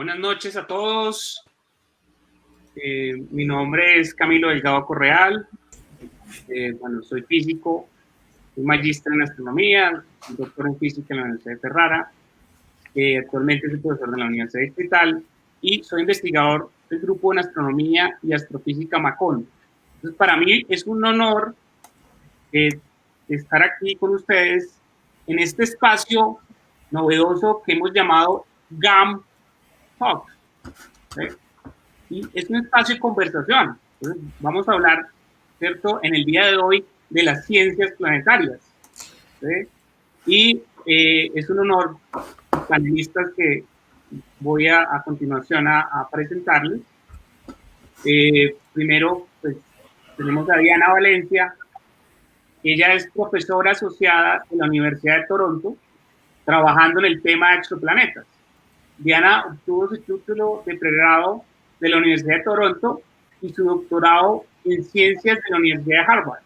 Buenas noches a todos. Mi nombre es Camilo Delgado Correal. Soy físico, soy magíster en astronomía, doctor en física en la Universidad de Ferrara. Actualmente soy profesor de la Universidad Distrital y soy investigador del grupo en astronomía y astrofísica Macondo. Entonces, para mí es un honor estar aquí con ustedes en este espacio novedoso que hemos llamado GAM Talk. ¿Sí? Y es un espacio de conversación. Entonces, vamos a hablar, ¿cierto?, en el día de hoy de las ciencias planetarias. ¿Sí? Y es un honor, los panelistas que voy a continuación a presentarles. Primero, pues, tenemos a Diana Valencia. Ella es profesora asociada en la Universidad de Toronto, trabajando en el tema de exoplanetas. Diana obtuvo su título de pregrado de la Universidad de Toronto y su doctorado en ciencias de la Universidad de Harvard.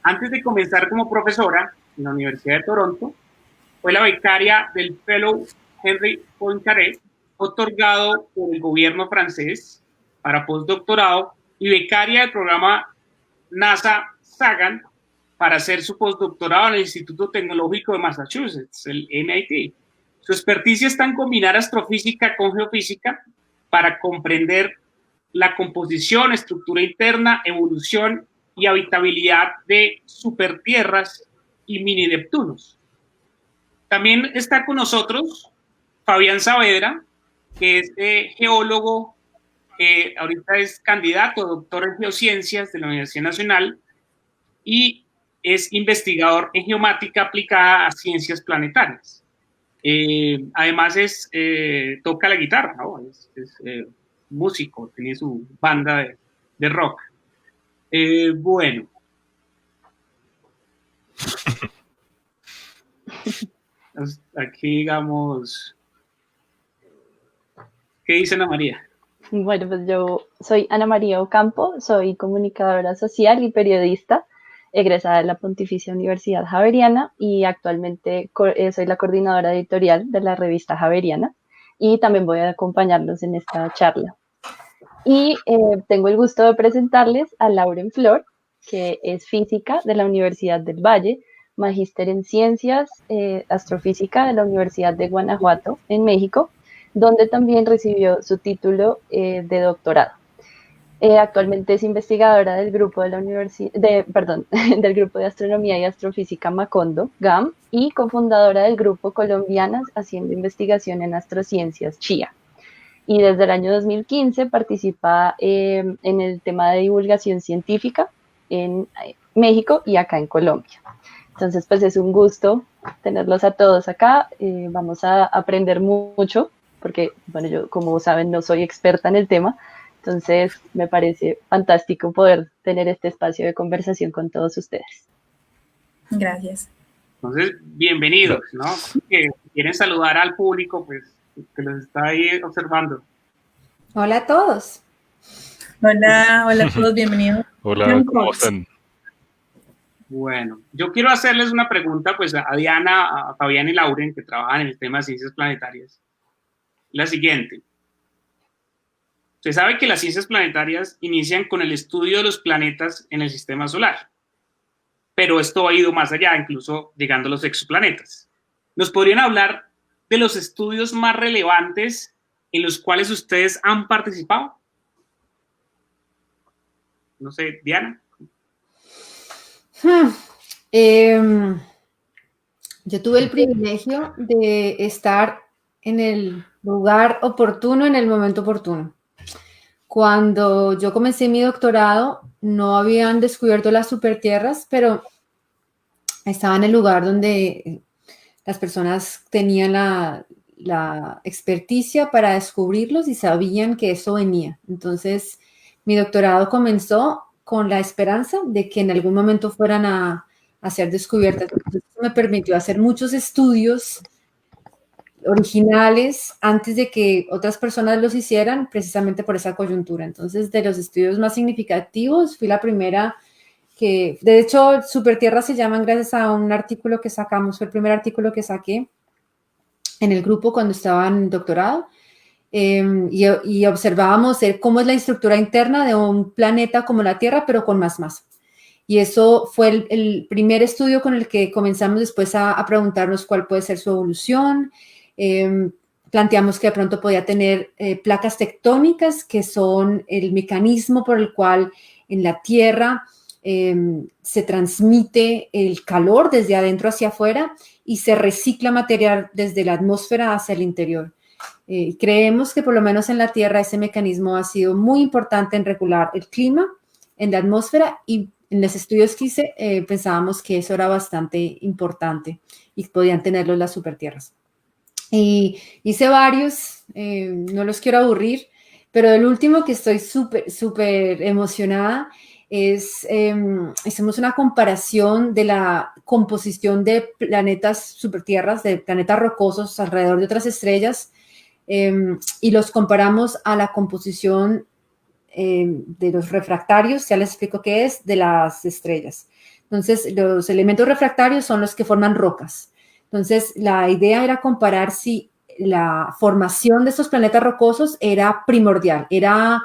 Antes de comenzar como profesora en la Universidad de Toronto, fue la becaria del Fellow Henri Poincaré, otorgado por el gobierno francés para postdoctorado, y becaria del programa NASA Sagan para hacer su postdoctorado en el Instituto Tecnológico de Massachusetts, el MIT. Su experticia está en combinar astrofísica con geofísica para comprender la composición, estructura interna, evolución y habitabilidad de supertierras y mini Neptunos. También está con nosotros Fabián Saavedra, que es geólogo, ahorita es candidato, doctor en geociencias de la Universidad Nacional y es investigador en geomática aplicada a ciencias planetarias. Además toca la guitarra, ¿no? Es músico, tiene su banda de rock. Bueno. Aquí, digamos, ¿qué dice Ana María? Bueno, pues yo soy Ana María Ocampo, soy comunicadora social y periodista, egresada de la Pontificia Universidad Javeriana y actualmente soy la coordinadora editorial de la revista Javeriana y también voy a acompañarlos en esta charla. Y tengo el gusto de presentarles a Lauren Flor, que es física de la Universidad del Valle, magíster en ciencias astrofísica de la Universidad de Guanajuato, en México, donde también recibió su título de doctorado. Actualmente es investigadora del grupo de del grupo de astronomía y astrofísica Macondo, GAM, y cofundadora del grupo Colombianas Haciendo Investigación en Astrociencias, CHIA. Y desde el año 2015 participa en el tema de divulgación científica en México y acá en Colombia. Entonces, pues es un gusto tenerlos a todos acá. Vamos a aprender mucho, porque, bueno, yo, como saben, no soy experta en el tema. Entonces, me parece fantástico poder tener este espacio de conversación con todos ustedes. Gracias. Entonces, bienvenidos, ¿no? Que quieren saludar al público, pues, que los está ahí observando. Hola a todos. Hola a todos, bienvenidos. Hola, ¿cómo están? Bueno, yo quiero hacerles una pregunta, pues, a Diana, a Fabián y Lauren, que trabajan en el tema de ciencias planetarias. La siguiente. Se sabe que las ciencias planetarias inician con el estudio de los planetas en el sistema solar, pero esto ha ido más allá, incluso llegando a los exoplanetas. ¿Nos podrían hablar de los estudios más relevantes en los cuales ustedes han participado? No sé, Diana. Yo tuve el privilegio de estar en el lugar oportuno, en el momento oportuno. Cuando yo comencé mi doctorado, no habían descubierto las supertierras, pero estaba en el lugar donde las personas tenían la experticia para descubrirlos y sabían que eso venía. Entonces, mi doctorado comenzó con la esperanza de que en algún momento fueran a ser descubiertas. Entonces, eso me permitió hacer muchos estudios originales antes de que otras personas los hicieran, precisamente por esa coyuntura. Entonces, de los estudios más significativos, fui la primera que, de hecho, supertierras se llaman gracias a un artículo que sacamos, fue el primer artículo que saqué en el grupo cuando estaba en doctorado. y observábamos cómo es la estructura interna de un planeta como la Tierra, pero con más masa. Y eso fue el primer estudio con el que comenzamos después a preguntarnos cuál puede ser su evolución. Planteamos que de pronto podía tener placas tectónicas, que son el mecanismo por el cual en la Tierra se transmite el calor desde adentro hacia afuera y se recicla material desde la atmósfera hacia el interior. Creemos que por lo menos en la Tierra ese mecanismo ha sido muy importante en regular el clima en la atmósfera, y en los estudios que hice pensábamos que eso era bastante importante y podían tenerlo las supertierras. Y hice varios, no los quiero aburrir, pero el último que estoy súper emocionada es, hicimos una comparación de la composición de planetas supertierras, de planetas rocosos alrededor de otras estrellas, y los comparamos a la composición de los refractarios, ya les explico qué es, de las estrellas. Entonces, los elementos refractarios son los que forman rocas. Entonces, la idea era comparar si la formación de estos planetas rocosos era primordial, era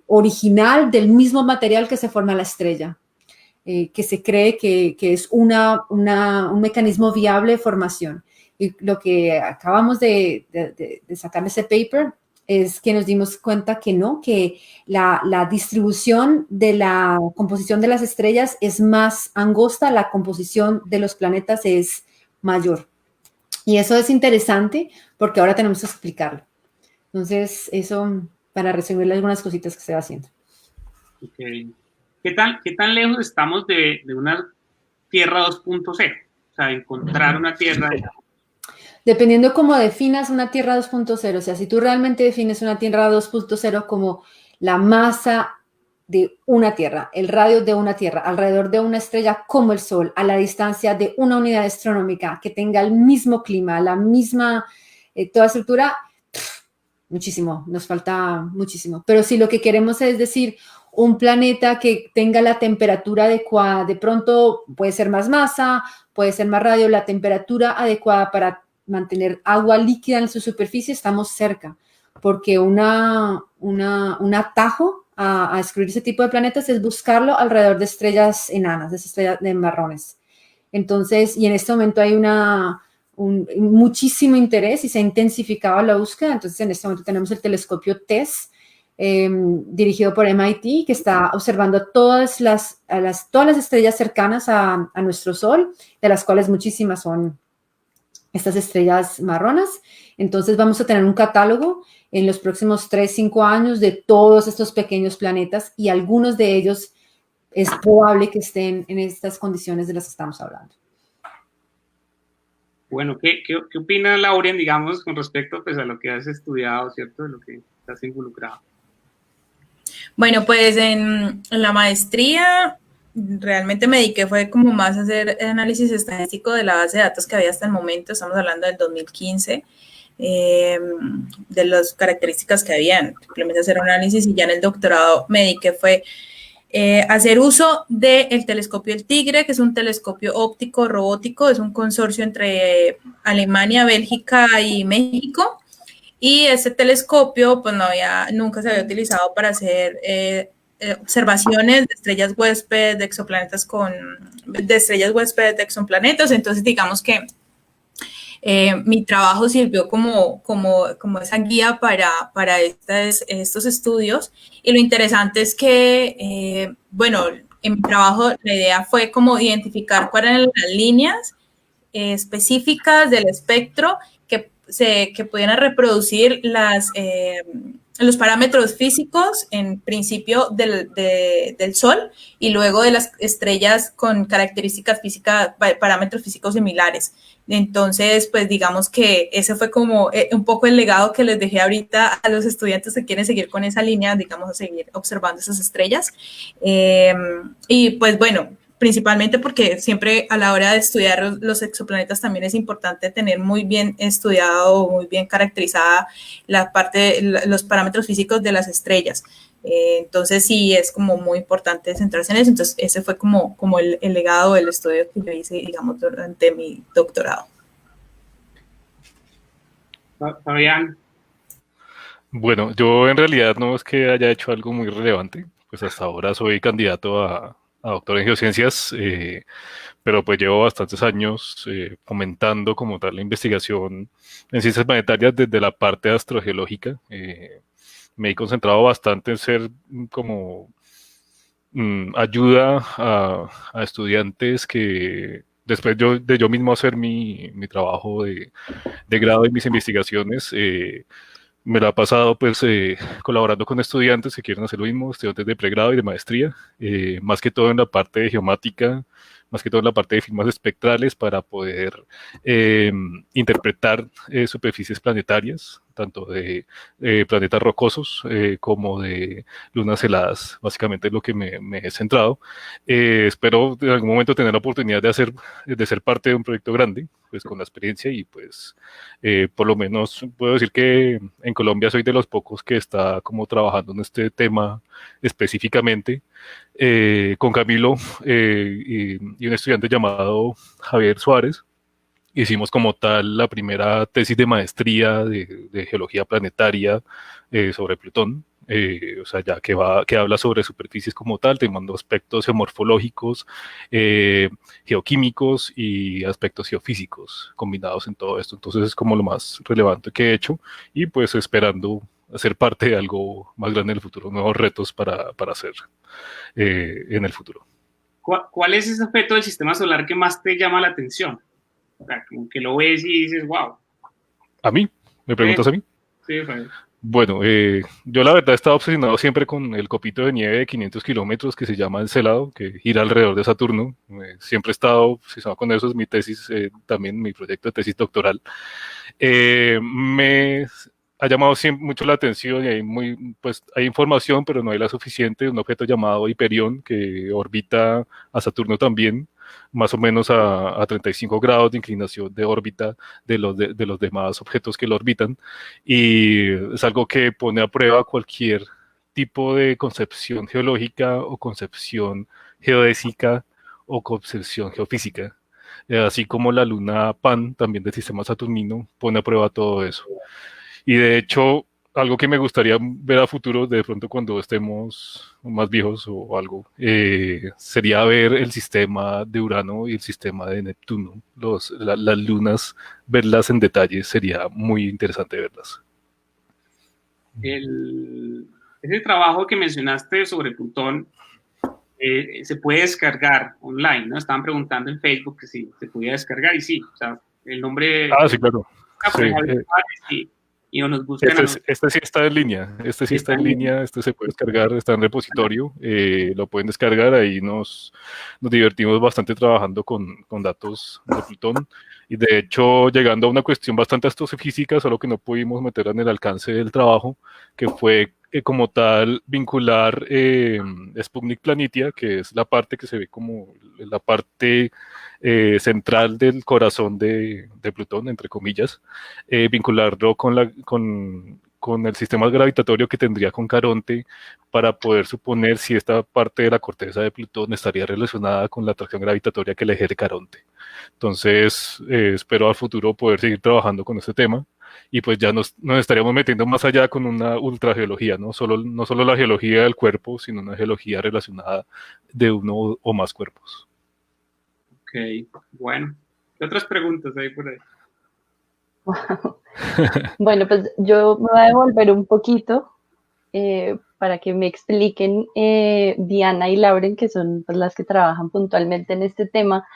original del mismo material que se forma la estrella, que se cree que es un mecanismo viable de formación. Y lo que acabamos de sacar de ese paper es que nos dimos cuenta que no, que la distribución de la composición de las estrellas es más angosta, la composición de los planetas es mayor. Y eso es interesante porque ahora tenemos que explicarlo. Entonces, eso para resumirle algunas cositas que se va haciendo. Okay. ¿Qué tan lejos estamos de una Tierra 2.0? O sea, encontrar una Tierra... Dependiendo cómo definas una Tierra 2.0, o sea, si tú realmente defines una Tierra 2.0 como la masa de una Tierra, el radio de una Tierra, alrededor de una estrella como el Sol, a la distancia de una unidad astronómica, que tenga el mismo clima, la misma, toda estructura, muchísimo, nos falta muchísimo. Pero si lo que queremos es decir, un planeta que tenga la temperatura adecuada, de pronto puede ser más masa, puede ser más radio, la temperatura adecuada para mantener agua líquida en su superficie, estamos cerca, porque un atajo a descubrir ese tipo de planetas es buscarlo alrededor de estrellas enanas, de estrellas de marrones. Entonces, y en este momento hay muchísimo interés y se ha intensificado la búsqueda. Entonces, en este momento tenemos el telescopio TESS, dirigido por MIT, que está observando todas las estrellas cercanas a nuestro Sol, de las cuales muchísimas son estas estrellas marronas. Entonces vamos a tener un catálogo en los próximos 3-5 años de todos estos pequeños planetas, y algunos de ellos es probable que estén en estas condiciones de las que estamos hablando. Bueno, ¿qué opina Lauren, digamos, con respecto pues, a lo que has estudiado, ¿cierto? De lo que estás involucrado. Bueno, pues en la maestría realmente me dediqué fue como más a hacer análisis estadístico de la base de datos que había hasta el momento, estamos hablando del 2015, de las características que habían, simplemente hacer un análisis, y ya en el doctorado me dediqué fue hacer uso del telescopio El Tigre, que es un telescopio óptico robótico, es un consorcio entre Alemania, Bélgica y México, y ese telescopio pues nunca se había utilizado para hacer observaciones de estrellas huéspedes, de exoplanetas de estrellas huéspedes de exoplanetas. Entonces digamos que mi trabajo sirvió como esa guía para estos estudios, y lo interesante es que, bueno, en mi trabajo la idea fue como identificar cuáles eran las líneas específicas del espectro que pudieran reproducir los parámetros físicos, en principio del Sol, y luego de las estrellas con características físicas, parámetros físicos similares. Entonces, pues digamos que ese fue como un poco el legado que les dejé ahorita a los estudiantes que quieren seguir con esa línea, digamos, a seguir observando esas estrellas. Y pues bueno, principalmente porque siempre a la hora de estudiar los exoplanetas también es importante tener muy bien estudiado, muy bien caracterizada la parte, los parámetros físicos de las estrellas. Entonces sí es como muy importante centrarse en eso. Entonces ese fue como el legado del estudio que yo hice, digamos, durante mi doctorado. Fabián. Bueno, yo en realidad no es que haya hecho algo muy relevante, pues hasta ahora soy candidato a doctor en geociencias, pero pues llevo bastantes años fomentando como tal la investigación en ciencias planetarias desde la parte astrogeológica. Me he concentrado bastante en ser como ayuda a estudiantes que después de yo mismo hacer mi trabajo de grado y mis investigaciones, me la ha pasado pues colaborando con estudiantes que quieren hacer lo mismo, estudiantes de pregrado y de maestría, más que todo en la parte de geomática, más que todo en la parte de filmas espectrales para poder eh, interpretar superficies planetarias, tanto de planetas rocosos como de lunas heladas, básicamente es lo que me he centrado. Espero en algún momento tener la oportunidad de ser parte de un proyecto grande, pues con la experiencia y pues por lo menos puedo decir que en Colombia soy de los pocos que está como trabajando en este tema específicamente. Con Camilo y un estudiante llamado Javier Suárez, hicimos como tal la primera tesis de maestría de geología planetaria sobre Plutón. O sea, ya que habla sobre superficies como tal, tomando aspectos geomorfológicos, geoquímicos y aspectos geofísicos combinados en todo esto. Entonces es como lo más relevante que he hecho y pues esperando hacer parte de algo más grande en el futuro, nuevos retos para hacer en el futuro. ¿Cuál es ese objeto del sistema solar que más te llama la atención? O sea, como que lo ves y dices, wow. ¿A mí? ¿Me preguntas a mí? Sí, pues. Bueno, yo la verdad he estado obsesionado siempre con el copito de nieve de 500 kilómetros que se llama Encelado, que gira alrededor de Saturno. Siempre he estado obsesionado con eso, es mi tesis, también mi proyecto de tesis doctoral. Me ha llamado siempre mucho la atención y pues, hay información, pero no hay la suficiente. Un objeto llamado Hiperión que orbita a Saturno también, más o menos a 35 grados de inclinación de órbita de los demás objetos que lo orbitan. Y es algo que pone a prueba cualquier tipo de concepción geológica o concepción geodésica o concepción geofísica. Así como la luna Pan, también del sistema saturnino, pone a prueba todo eso. Y de hecho, algo que me gustaría ver a futuro, de pronto cuando estemos más viejos o algo, sería ver el sistema de Urano y el sistema de Neptuno, las lunas, verlas en detalle, sería muy interesante verlas. Ese trabajo que mencionaste sobre Plutón se puede descargar online, ¿no? Estaban preguntando en Facebook que si se podía descargar y sí, o sea, el nombre... Ah, sí, claro. Sí, y nos buscan este sí está en línea, este sí está en línea, este se puede descargar, está en repositorio, lo pueden descargar, ahí nos divertimos bastante trabajando con datos de Plutón y de hecho llegando a una cuestión bastante astrofísica, solo que no pudimos meter en el alcance del trabajo, que fue como tal vincular Sputnik Planitia, que es la parte que se ve como la parte central del corazón de Plutón, entre comillas, vincularlo con el sistema gravitatorio que tendría con Caronte para poder suponer si esta parte de la corteza de Plutón estaría relacionada con la atracción gravitatoria que le ejerce Caronte. Entonces, espero al futuro poder seguir trabajando con este tema y pues ya nos estaríamos metiendo más allá con una ultrageología, no solo la geología del cuerpo, sino una geología relacionada de uno o más cuerpos. Ok, bueno. ¿Qué otras preguntas hay por ahí? Wow. Bueno, pues yo me voy a devolver un poquito para que me expliquen Diana y Lauren, que son pues, las que trabajan puntualmente en este tema,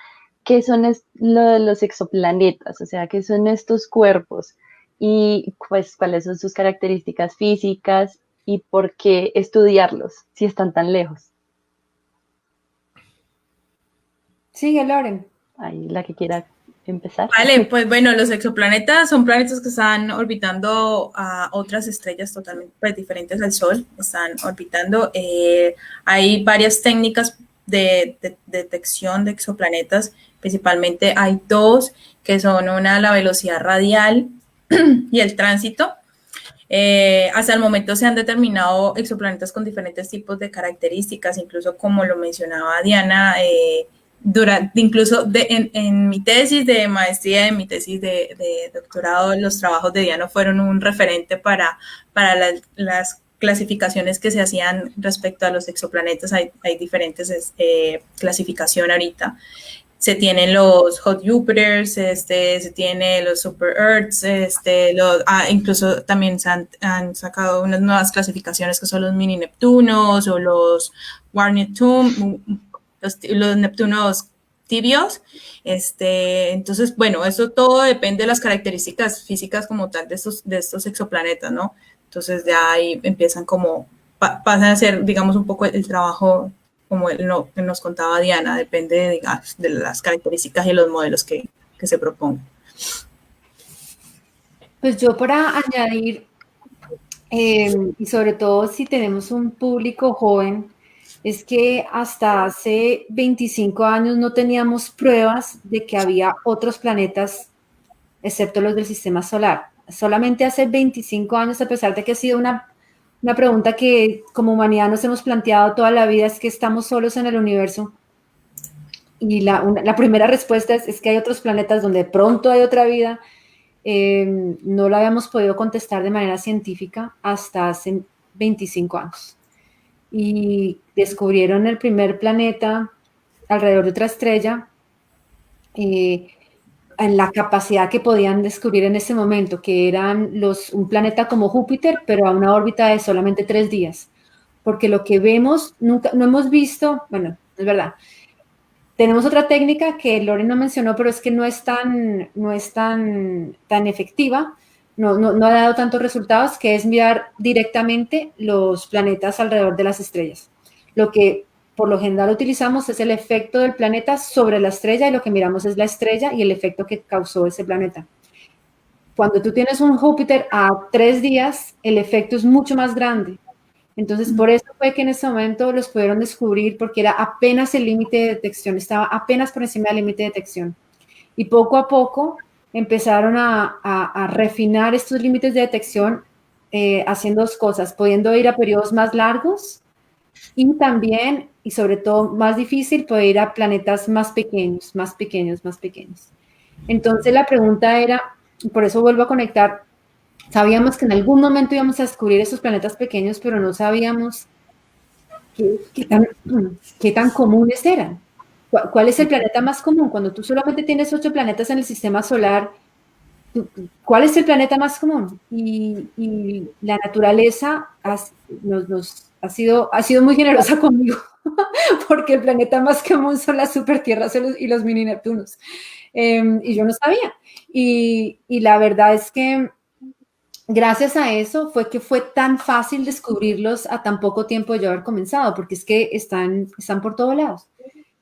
qué son lo de los exoplanetas, o sea, qué son estos cuerpos y pues cuáles son sus características físicas y por qué estudiarlos si están tan lejos. Sigue, Lauren. Ahí la que quiera empezar. Vale, pues bueno, los exoplanetas son planetas que están orbitando a otras estrellas totalmente pues, diferentes al Sol, están orbitando. Hay varias técnicas de detección de exoplanetas, principalmente hay dos, que son una la velocidad radial y el tránsito. Hasta el momento se han determinado exoplanetas con diferentes tipos de características, incluso como lo mencionaba Diana, incluso en mi tesis de maestría, en mi tesis de doctorado, los trabajos de Diana fueron un referente para las clasificaciones que se hacían respecto a los exoplanetas. Hay diferentes clasificaciones ahorita. Se tienen los Hot Jupiters, se tienen los Super Earths, incluso también se han sacado unas nuevas clasificaciones que son los mini Neptunos o los War Neptune, los Neptunos tibios. Entonces, bueno, eso todo depende de las características físicas como tal de estos exoplanetas, ¿no? Entonces ya ahí empiezan como, pasan a ser, digamos, un poco el trabajo como que nos contaba Diana, depende de las características y los modelos que se propongan. Pues yo para añadir, y sobre todo si tenemos un público joven, es que hasta hace 25 años no teníamos pruebas de que había otros planetas, excepto los del sistema solar. Solamente hace 25 años, a pesar de que ha sido una pregunta que como humanidad nos hemos planteado toda la vida, es que estamos solos en el universo. Y la primera respuesta es que hay otros planetas donde de pronto hay otra vida. No lo habíamos podido contestar de manera científica hasta hace 25 años. Y descubrieron el primer planeta alrededor de otra estrella, en la capacidad que podían descubrir en ese momento, que eran un planeta como Júpiter, pero a una órbita de solamente 3 días. Porque lo que vemos, no hemos visto, bueno, es verdad. Tenemos otra técnica que Lore no mencionó, pero es que no es tan efectiva, no ha dado tantos resultados, que es mirar directamente los planetas alrededor de las estrellas. Lo que por lo general utilizamos es el efecto del planeta sobre la estrella, y lo que miramos es la estrella y el efecto que causó ese planeta. Cuando tú tienes un Júpiter a 3 días, el efecto es mucho más grande. Entonces, por eso fue que en ese momento los pudieron descubrir, porque era apenas el límite de detección, estaba apenas por encima del límite de detección. Y poco a poco empezaron a refinar estos límites de detección, haciendo 2 cosas, pudiendo ir a periodos más largos y también, y sobre todo más difícil, poder ir a planetas más pequeños. Entonces la pregunta era, por eso vuelvo a conectar, sabíamos que en algún momento íbamos a descubrir esos planetas pequeños, pero no sabíamos qué tan comunes eran. ¿Cuál es el planeta más común? Cuando tú solamente tienes 8 planetas en el sistema solar, ¿cuál es el planeta más común? Y la naturaleza ha sido muy generosa conmigo, porque el planeta más común son las supertierras y los mini Neptunos. Y yo no sabía. Y la verdad es que gracias a eso fue que fue tan fácil descubrirlos a tan poco tiempo de yo haber comenzado, porque es que están por todos lados.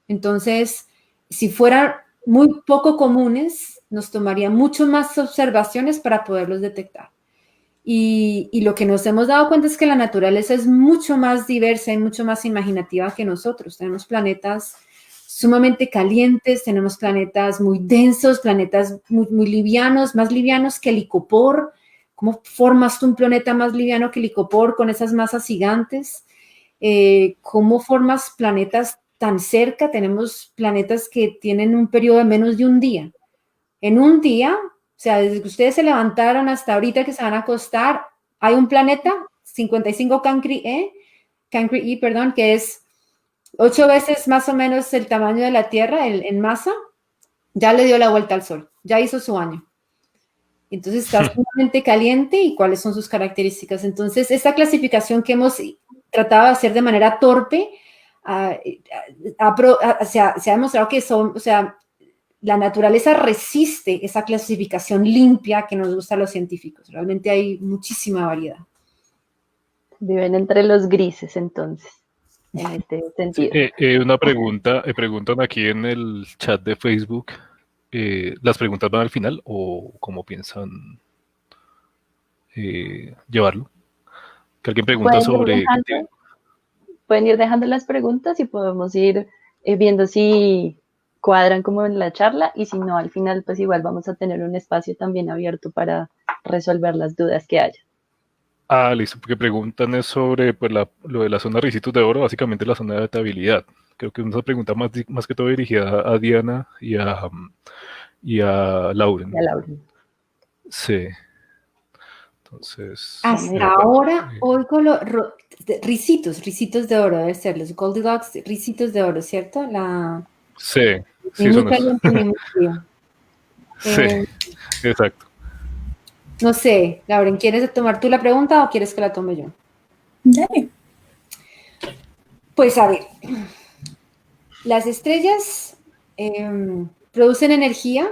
Entonces, si fueran muy poco comunes, nos tomaría mucho más observaciones para poderlos detectar. Y lo que nos hemos dado cuenta es que la naturaleza es mucho más diversa y mucho más imaginativa que nosotros. Tenemos planetas sumamente calientes, tenemos planetas muy densos, planetas muy, muy livianos, más livianos que el icopor. ¿Cómo formas tú un planeta más liviano que el icopor con esas masas gigantes? ¿Cómo formas planetas tan cerca? Tenemos planetas que tienen un periodo de menos de un día. En un día, o sea, desde que ustedes se levantaron hasta ahorita que se van a acostar, hay un planeta, 55 Cancri E, que es 8 veces más o menos el tamaño de la Tierra en masa, ya le dio la vuelta al Sol, ya hizo su año. Entonces está sumamente caliente. ¿Y cuáles son sus características? Entonces, esta clasificación que hemos tratado de hacer de manera torpe, se ha demostrado que la naturaleza resiste esa clasificación limpia que nos gusta a los científicos. Realmente hay muchísima variedad. Viven entre los grises, entonces, en este sentido. Una pregunta, preguntan aquí en el chat de Facebook. ¿Las preguntas van al final o cómo piensan llevarlo? Que alguien pregunta sobre... Pueden ir dejando las preguntas y podemos ir viendo si cuadran como en la charla, y si no, al final pues igual vamos a tener un espacio también abierto para resolver las dudas que haya. Listo, porque preguntan es sobre pues, lo de la zona de Ricitos de Oro, básicamente la zona de habitabilidad. Creo que es una pregunta más que todo dirigida a Diana y a Lauren. Ya, Laura. Sí. Entonces. Hasta ahora oigo los ricitos de oro, debe ser, los Goldilocks, ricitos de oro, ¿cierto? Sí, Ni sí, muy son esos. caliente ni muy frío. Sí, exacto. No sé, Lauren, ¿quieres tomar tú la pregunta o quieres que la tome yo? Dale. Pues a ver, las estrellas producen energía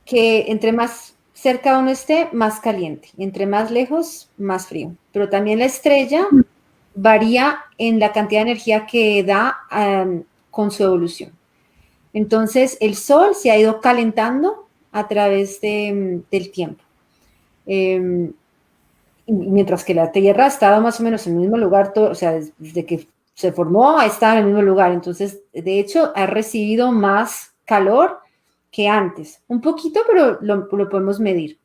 que entre más cerca uno esté, más caliente, y entre más lejos, más frío. Pero también la estrella varía en la cantidad de energía que da con su evolución. Entonces, el Sol se ha ido calentando a través del tiempo. Mientras que la Tierra ha estado más o menos en el mismo lugar, o sea, desde que se formó, ha estado en el mismo lugar. Entonces, de hecho, ha recibido más calor que antes. Un poquito, pero lo podemos medir.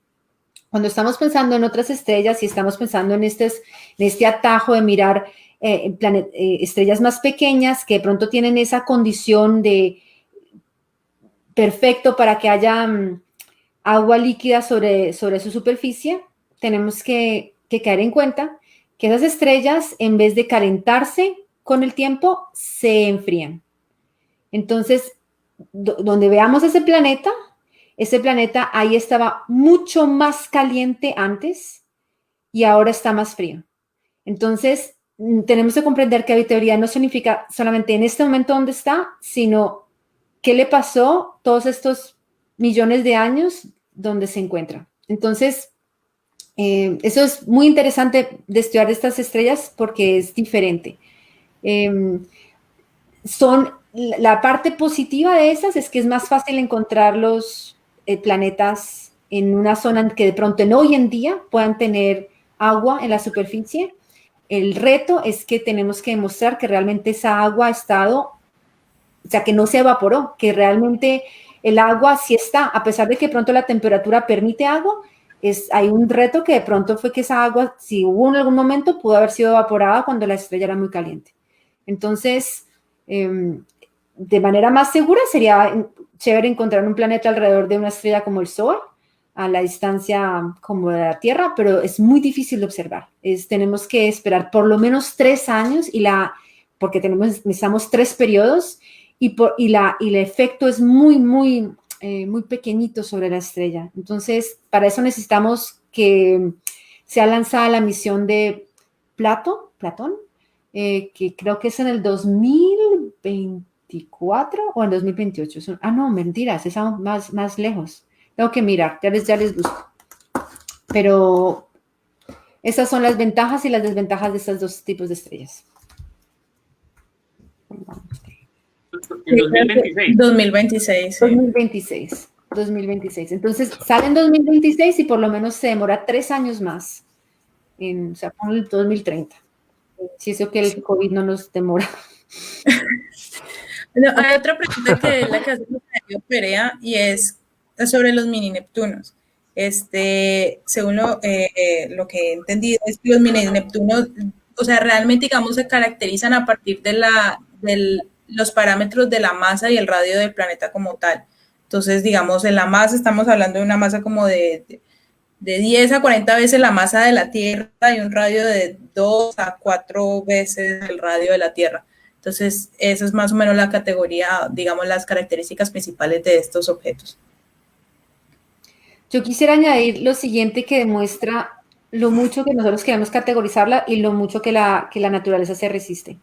Cuando estamos pensando en otras estrellas y estamos pensando en este atajo de mirar estrellas más pequeñas que de pronto tienen esa condición de perfecto para que haya agua líquida sobre su superficie, tenemos que caer en cuenta que esas estrellas, en vez de calentarse con el tiempo, se enfrían. Entonces, donde veamos ese planeta ahí estaba mucho más caliente antes y ahora está más frío. Entonces, tenemos que comprender que habitabilidad no significa solamente en este momento donde está, sino qué le pasó todos estos millones de años donde se encuentra. Entonces, eso es muy interesante de estudiar estas estrellas porque es diferente. La parte positiva de esas es que es más fácil encontrar los planetas en una zona en que de pronto hoy en día puedan tener agua en la superficie. El reto es que tenemos que demostrar que realmente esa agua ha estado, o sea, que no se evaporó, que realmente el agua sí está, a pesar de que pronto la temperatura permite agua, hay un reto que de pronto fue que esa agua, si hubo en algún momento, pudo haber sido evaporada cuando la estrella era muy caliente. Entonces, de manera más segura sería chévere encontrar un planeta alrededor de una estrella como el Sol, a la distancia como de la Tierra, pero es muy difícil de observar. Tenemos que esperar por lo menos 3 años porque necesitamos 3 periodos y el efecto es muy pequeñito sobre la estrella. Entonces, para eso necesitamos que sea lanzada la misión de Platón, que creo que es en el 2024 o en 2028. No, mentiras, es aún más lejos. Tengo que mirar, ya les busco. Pero esas son las ventajas y las desventajas de estos dos tipos de estrellas. En 2026. 2026. Sí. 2026. Entonces, sale en 2026 y por lo menos se demora 3 años más. O sea, con el 2030. Si eso que el COVID no nos demora. No, hay otra pregunta que es la que hace Perea y es sobre los mini Neptunos. Según lo que he entendido, es que los mini Neptunos, o sea, realmente, digamos, se caracterizan a partir de los parámetros de la masa y el radio del planeta como tal. Entonces, digamos, en la masa estamos hablando de una masa como de 10 a 40 veces la masa de la Tierra y un radio de 2 a 4 veces el radio de la Tierra. Entonces, esa es más o menos la categoría, digamos, las características principales de estos objetos. Yo quisiera añadir lo siguiente que demuestra lo mucho que nosotros queremos categorizarla y lo mucho que la naturaleza se resiste.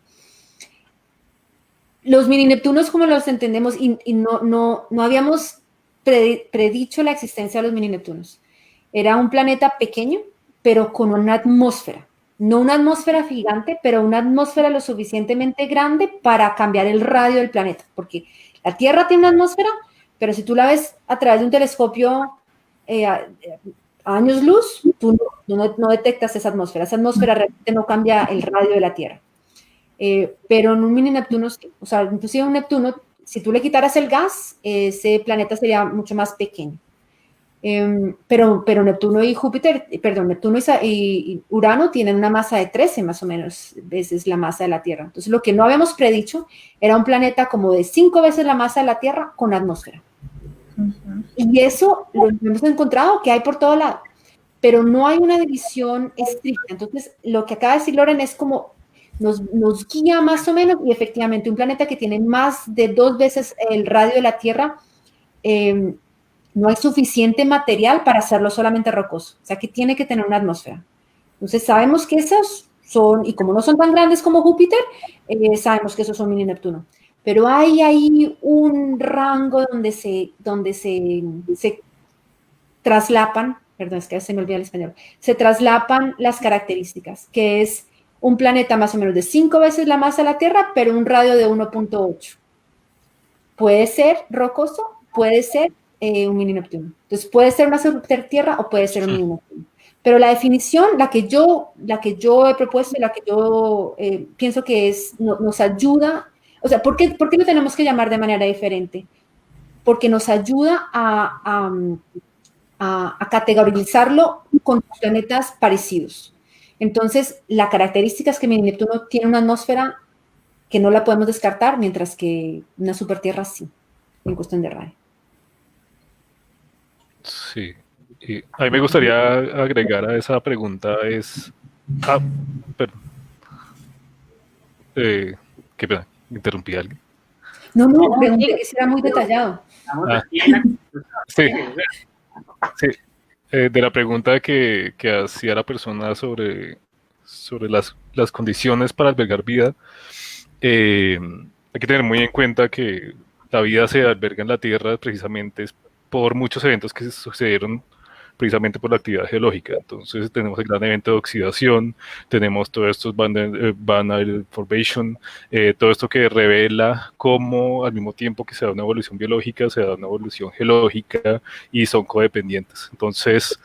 Los mini Neptunos, como los entendemos, y no habíamos predicho la existencia de los mini Neptunos. Era un planeta pequeño, pero con una atmósfera. No una atmósfera gigante, pero una atmósfera lo suficientemente grande para cambiar el radio del planeta. Porque la Tierra tiene una atmósfera, pero si tú la ves a través de un telescopio a años luz, tú no detectas esa atmósfera. Esa atmósfera realmente no cambia el radio de la Tierra. Pero en un mini Neptuno, o sea, inclusive un Neptuno, si tú le quitaras el gas, ese planeta sería mucho más pequeño. Pero Neptuno y Júpiter, perdón, Neptuno y Urano tienen una masa de 13 más o menos veces la masa de la Tierra. Entonces, lo que no habíamos predicho era un planeta como de 5 veces la masa de la Tierra con atmósfera. Y eso lo hemos encontrado que hay por todo lado, pero no hay una división estricta. Entonces, lo que acaba de decir Loren es como nos guía más o menos, y efectivamente un planeta que tiene más de 2 veces el radio de la Tierra, no hay suficiente material para hacerlo solamente rocoso, o sea que tiene que tener una atmósfera. Entonces sabemos que esos son, y como no son tan grandes como Júpiter, sabemos que esos son mini Neptuno. Pero hay ahí un rango donde se traslapan, perdón, es que se me olvida el español, se traslapan las características, que es un planeta más o menos de 5 veces la masa de la Tierra, pero un radio de 1.8. Puede ser rocoso, puede ser un mini Neptuno. Entonces puede ser una super Tierra o puede ser un mini Neptuno. Pero la definición, la que yo he propuesto y la que yo pienso que nos ayuda, o sea, ¿por qué lo tenemos que llamar de manera diferente? Porque nos ayuda a categorizarlo con planetas parecidos. Entonces, la característica es que mini Neptuno tiene una atmósfera que no la podemos descartar, mientras que una super Tierra sí, en cuestión de radio. Sí. Y a mí me gustaría agregar a esa pregunta perdón. Qué pena, interrumpí a alguien. No, pregunté que si era muy detallado. Sí, sí. De la pregunta que hacía la persona sobre las condiciones para albergar vida, hay que tener muy en cuenta que la vida se alberga en la Tierra precisamente por muchos eventos que sucedieron precisamente por la actividad geológica. Entonces tenemos el gran evento de oxidación, tenemos todos estos Van Formation, todo esto que revela cómo al mismo tiempo que se da una evolución biológica, se da una evolución geológica y son codependientes. Entonces,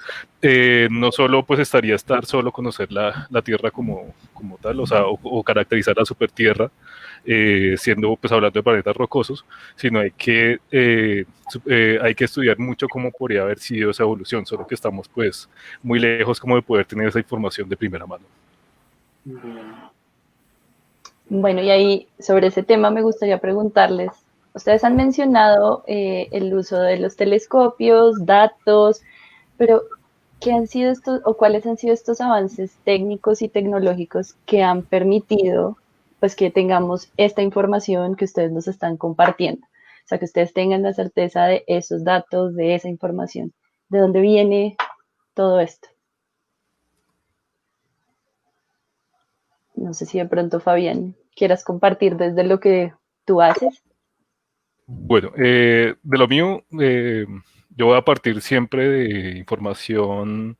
no solo pues estaría estar solo conocer la Tierra como tal, o sea, o caracterizar la supertierra, siendo pues hablando de planetas rocosos, sino hay que estudiar mucho cómo podría haber sido esa evolución, solo que estamos pues muy lejos como de poder tener esa información de primera mano. Bueno, y ahí sobre ese tema me gustaría preguntarles, ustedes han mencionado el uso de los telescopios, datos, pero ¿qué han sido estos o cuáles han sido estos avances técnicos y tecnológicos que han permitido pues que tengamos esta información que ustedes nos están compartiendo? O sea, que ustedes tengan la certeza de esos datos, de esa información. ¿De dónde viene todo esto? No sé si de pronto, Fabián, quieras compartir desde lo que tú haces. Bueno, de lo mío, yo voy a partir siempre de información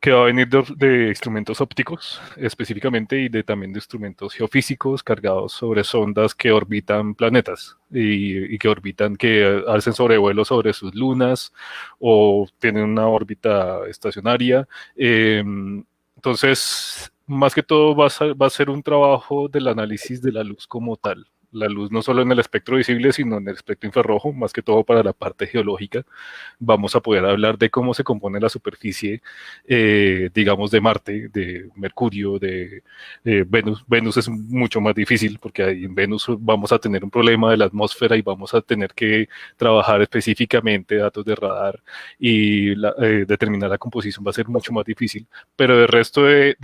que va a venir de instrumentos ópticos específicamente y también de instrumentos geofísicos cargados sobre sondas que orbitan planetas y que hacen sobrevuelos sobre sus lunas o tienen una órbita estacionaria. Entonces, más que todo va a ser un trabajo del análisis de la luz como tal. La luz no solo en el espectro visible, sino en el espectro infrarrojo, más que todo para la parte geológica. Vamos a poder hablar de cómo se compone la superficie, digamos, de Marte, de Mercurio, de Venus. Venus es mucho más difícil porque ahí en Venus vamos a tener un problema de la atmósfera y vamos a tener que trabajar específicamente datos de radar y determinar la composición va a ser mucho más difícil. Pero el resto de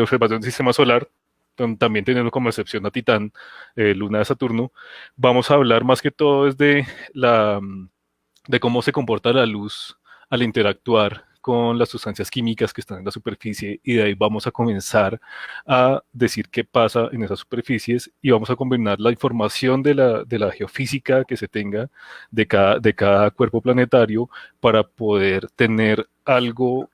observación del sistema solar, también teniendo como excepción a Titán, luna de Saturno, vamos a hablar más que todo desde de cómo se comporta la luz al interactuar con las sustancias químicas que están en la superficie y de ahí vamos a comenzar a decir qué pasa en esas superficies y vamos a combinar la información de la geofísica que se tenga de cada cuerpo planetario para poder tener algo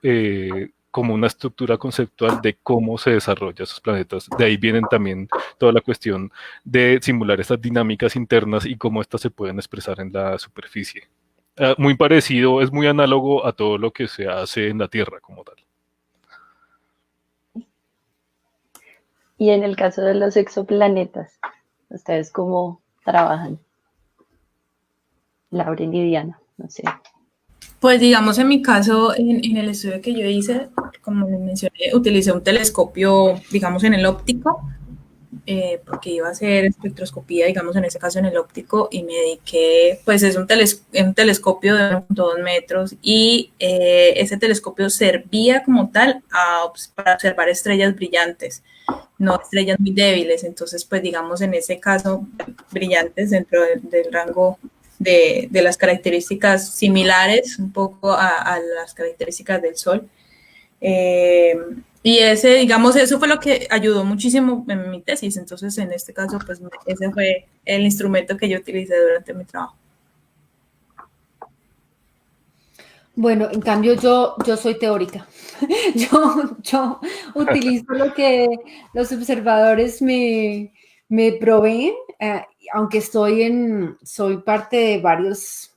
como una estructura conceptual de cómo se desarrollan esos planetas. De ahí vienen también toda la cuestión de simular estas dinámicas internas y cómo estas se pueden expresar en la superficie. Muy parecido, es muy análogo a todo lo que se hace en la Tierra como tal. Y en el caso de los exoplanetas, ¿ustedes cómo trabajan? Lauren y Diana. No sé. Pues digamos en mi caso, en el estudio que yo hice, como les mencioné, utilicé un telescopio, digamos, en el óptico, porque iba a hacer espectroscopía, digamos, en ese caso en el óptico, y me dediqué, pues es un telescopio de 1.2 metros, y ese telescopio servía como tal para observar estrellas brillantes, no estrellas muy débiles. Entonces, pues digamos, en ese caso, brillantes dentro del rango de las características similares un poco a las características del Sol. Y ese, digamos, eso fue lo que ayudó muchísimo en mi tesis. Entonces, en este caso, pues ese fue el instrumento que yo utilicé durante mi trabajo. Bueno, en cambio yo soy teórica. Yo utilizo lo que los observadores me proveen, aunque soy parte de varios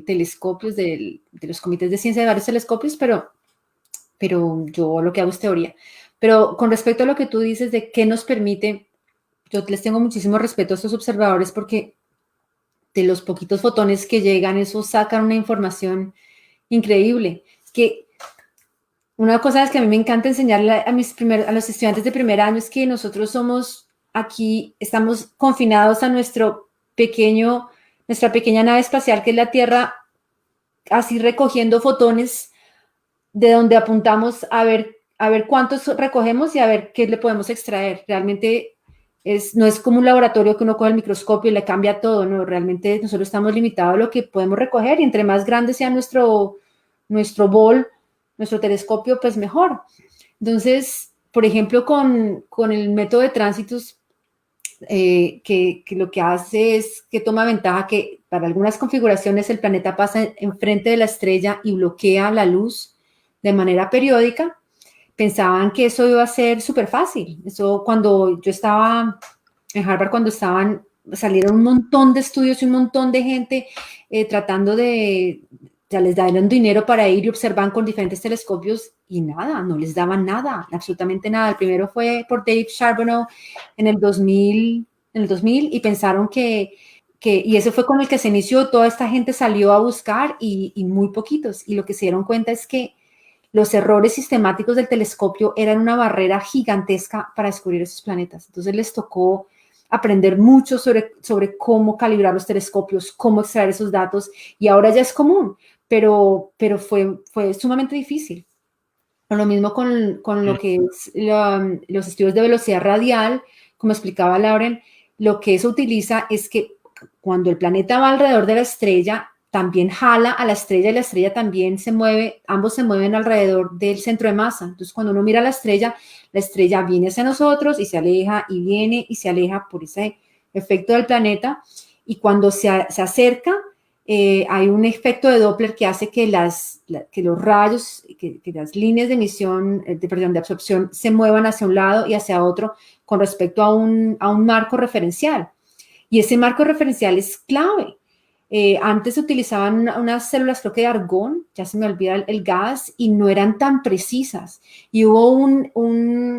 telescopios, de los comités de ciencia de varios telescopios, pero yo lo que hago es teoría. Pero con respecto a lo que tú dices de qué nos permite, yo les tengo muchísimo respeto a estos observadores porque de los poquitos fotones que llegan, esos sacan una información increíble. Es que una cosa es que a mí me encanta enseñarle a los estudiantes de primer año es que nosotros somos aquí, estamos confinados a nuestra pequeña nave espacial que es la Tierra, así recogiendo fotones de donde apuntamos a ver cuántos recogemos y a ver qué le podemos extraer. Realmente no es como un laboratorio que uno coge el microscopio y le cambia todo, no, realmente nosotros estamos limitados a lo que podemos recoger y entre más grande sea nuestro bol, nuestro telescopio, pues mejor. Entonces, por ejemplo, con el método de tránsitos, que lo que hace es que toma ventaja que para algunas configuraciones el planeta pasa enfrente de la estrella y bloquea la luz de manera periódica. Pensaban que eso iba a ser súper fácil. Eso cuando yo estaba en Harvard, salieron un montón de estudios y un montón de gente tratando ya les daban dinero para ir y observar con diferentes telescopios y nada, no les daban nada, absolutamente nada. El primero fue por Dave Charbonneau en el 2000 y pensaron y ese fue con el que se inició, toda esta gente salió a buscar y muy poquitos. Y lo que se dieron cuenta es que los errores sistemáticos del telescopio eran una barrera gigantesca para descubrir esos planetas. Entonces les tocó aprender mucho sobre cómo calibrar los telescopios, cómo extraer esos datos, y ahora ya es común, pero fue sumamente difícil. Lo mismo con lo que es los estudios de velocidad radial, como explicaba Lauren, lo que eso utiliza es que cuando el planeta va alrededor de la estrella, también jala a la estrella y la estrella también se mueve, ambos se mueven alrededor del centro de masa. Entonces, cuando uno mira la estrella viene hacia nosotros y se aleja y viene y se aleja por ese efecto del planeta. Y cuando se acerca, hay un efecto de Doppler que hace que los rayos, que las líneas de emisión, de absorción se muevan hacia un lado y hacia otro con respecto a un marco referencial. Y ese marco referencial es clave. Antes se utilizaban unas células, creo que de argón, ya se me olvida el gas, y no eran tan precisas. Y hubo un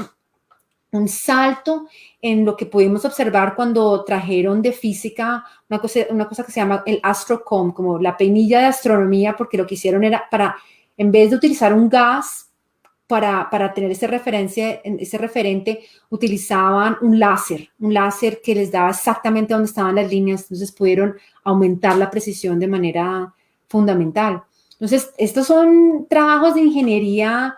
salto en lo que pudimos observar cuando trajeron de física una cosa que se llama el astrocom, como la peinilla de astronomía, porque lo que hicieron era en vez de utilizar un gas para tener ese referente, utilizaban un láser que les daba exactamente dónde estaban las líneas, entonces pudieron aumentar la precisión de manera fundamental. Entonces, estos son trabajos de ingeniería,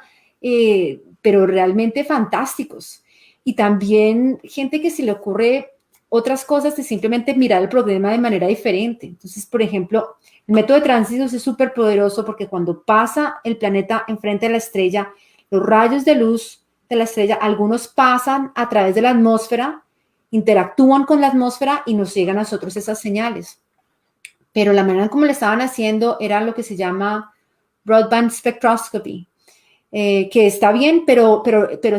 pero realmente fantásticos. Y también gente que se le ocurre otras cosas de simplemente mirar el problema de manera diferente. Entonces, por ejemplo, el método de tránsitos es súper poderoso porque cuando pasa el planeta enfrente de la estrella, los rayos de luz de la estrella, algunos pasan a través de la atmósfera, interactúan con la atmósfera y nos llegan a nosotros esas señales. Pero la manera en cómo lo estaban haciendo era lo que se llama broadband spectroscopy, que está bien, pero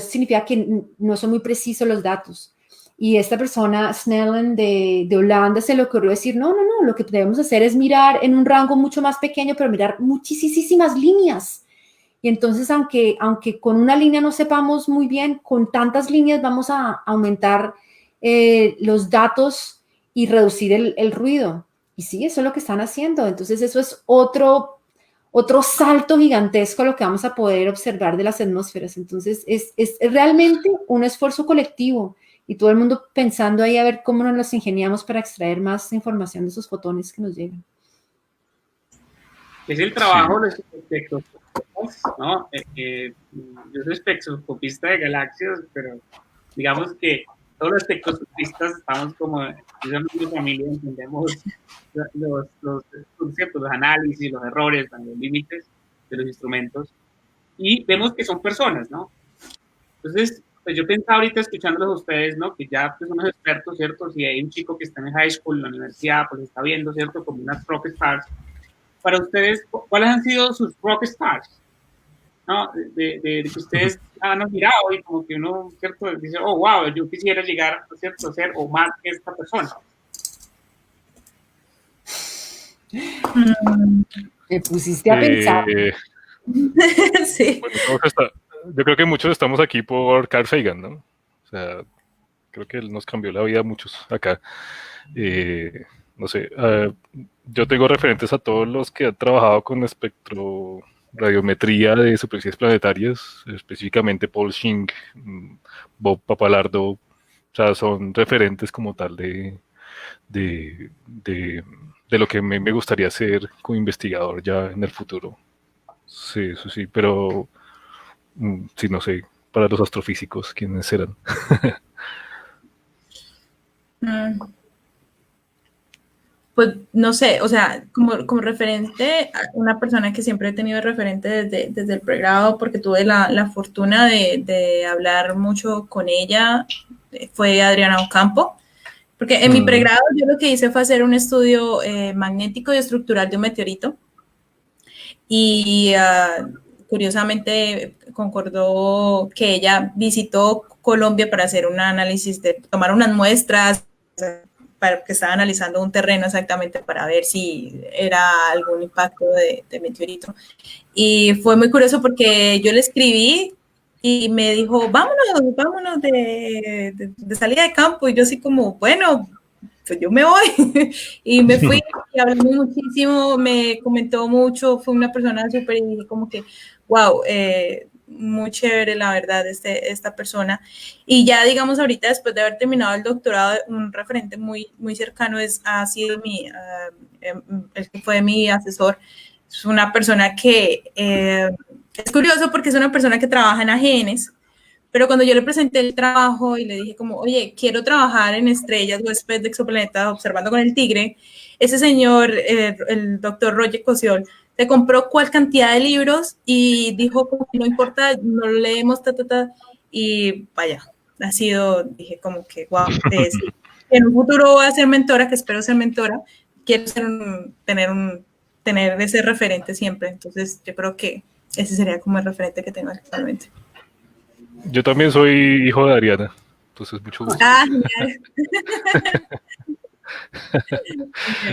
significa que no son muy precisos los datos. Y esta persona, Snellen, de Holanda, se le ocurrió decir, no, lo que debemos hacer es mirar en un rango mucho más pequeño, pero mirar muchísimas líneas. Y entonces, aunque con una línea no sepamos muy bien, con tantas líneas vamos a aumentar los datos y reducir el ruido. Y sí, eso es lo que están haciendo. Entonces eso es otro salto gigantesco a lo que vamos a poder observar de las atmósferas. Entonces es realmente un esfuerzo colectivo y todo el mundo pensando ahí a ver cómo nos los ingeniamos para extraer más información de esos fotones que nos llegan. Es el trabajo de los espectroscopistas, ¿no? Yo soy espectroscopista de galaxias, pero digamos que todos los espectroscopistas estamos como, somos una familia, entendemos los conceptos, los análisis, los errores, los límites de los instrumentos, y vemos que son personas, ¿no? Entonces, pues yo pensaba ahorita escuchándolos a ustedes, ¿no? Que ya pues, son unos expertos, ¿cierto? Si hay un chico que está en high school, en la universidad, pues está viendo, ¿cierto? Como unas rock stars. Para ustedes, ¿cuáles han sido sus rock stars? ¿No? De que ustedes han mirado y como que uno, ¿cierto? Dice, oh, wow, yo quisiera llegar, ¿cierto? A ser o más que esta persona. Me pusiste a pensar. Sí. Bueno, yo creo que muchos estamos aquí por Carl Sagan, ¿no? O sea, creo que él nos cambió la vida a muchos acá. No sé, yo tengo referentes a todos los que han trabajado con espectroradiometría de superficies planetarias, específicamente Paul Schink, Bob Papalardo, o sea, son referentes como tal de lo que me gustaría hacer como investigador ya en el futuro. Sí, eso sí, pero sí, no sé, para los astrofísicos, ¿quiénes serán? Pues no sé, o sea, como referente, una persona que siempre he tenido referente desde el pregrado, porque tuve la fortuna de hablar mucho con ella, fue Adriana Ocampo, porque en mi pregrado yo lo que hice fue hacer un estudio magnético y estructural de un meteorito, y curiosamente concordó que ella visitó Colombia para hacer un análisis, tomar unas muestras, que estaba analizando un terreno exactamente para ver si era algún impacto de meteorito. Y fue muy curioso porque yo le escribí y me dijo, vámonos de salida de campo. Y yo así como, bueno, pues yo me voy. Y me fui y hablamos muchísimo, me comentó mucho, fue una persona súper, como que, wow, muy chévere, la verdad, esta persona. Y ya, digamos, ahorita, después de haber terminado el doctorado, un referente muy, muy cercano ha sido el que fue mi asesor. Es una persona que es curioso porque es una persona que trabaja en AGNs, pero cuando yo le presenté el trabajo y le dije como, oye, quiero trabajar en estrellas huésped de exoplanetas observando con el tigre, ese señor, el doctor Roger Cosiol, se compró cuál cantidad de libros y dijo como que no importa, no lo leemos, y vaya, ha sido, dije como que, wow, en un futuro voy a ser mentora, que espero ser mentora, quiero tener ese referente siempre, entonces yo creo que ese sería como el referente que tengo actualmente. Yo también soy hijo de Ariana, entonces mucho gusto. Ah, genial.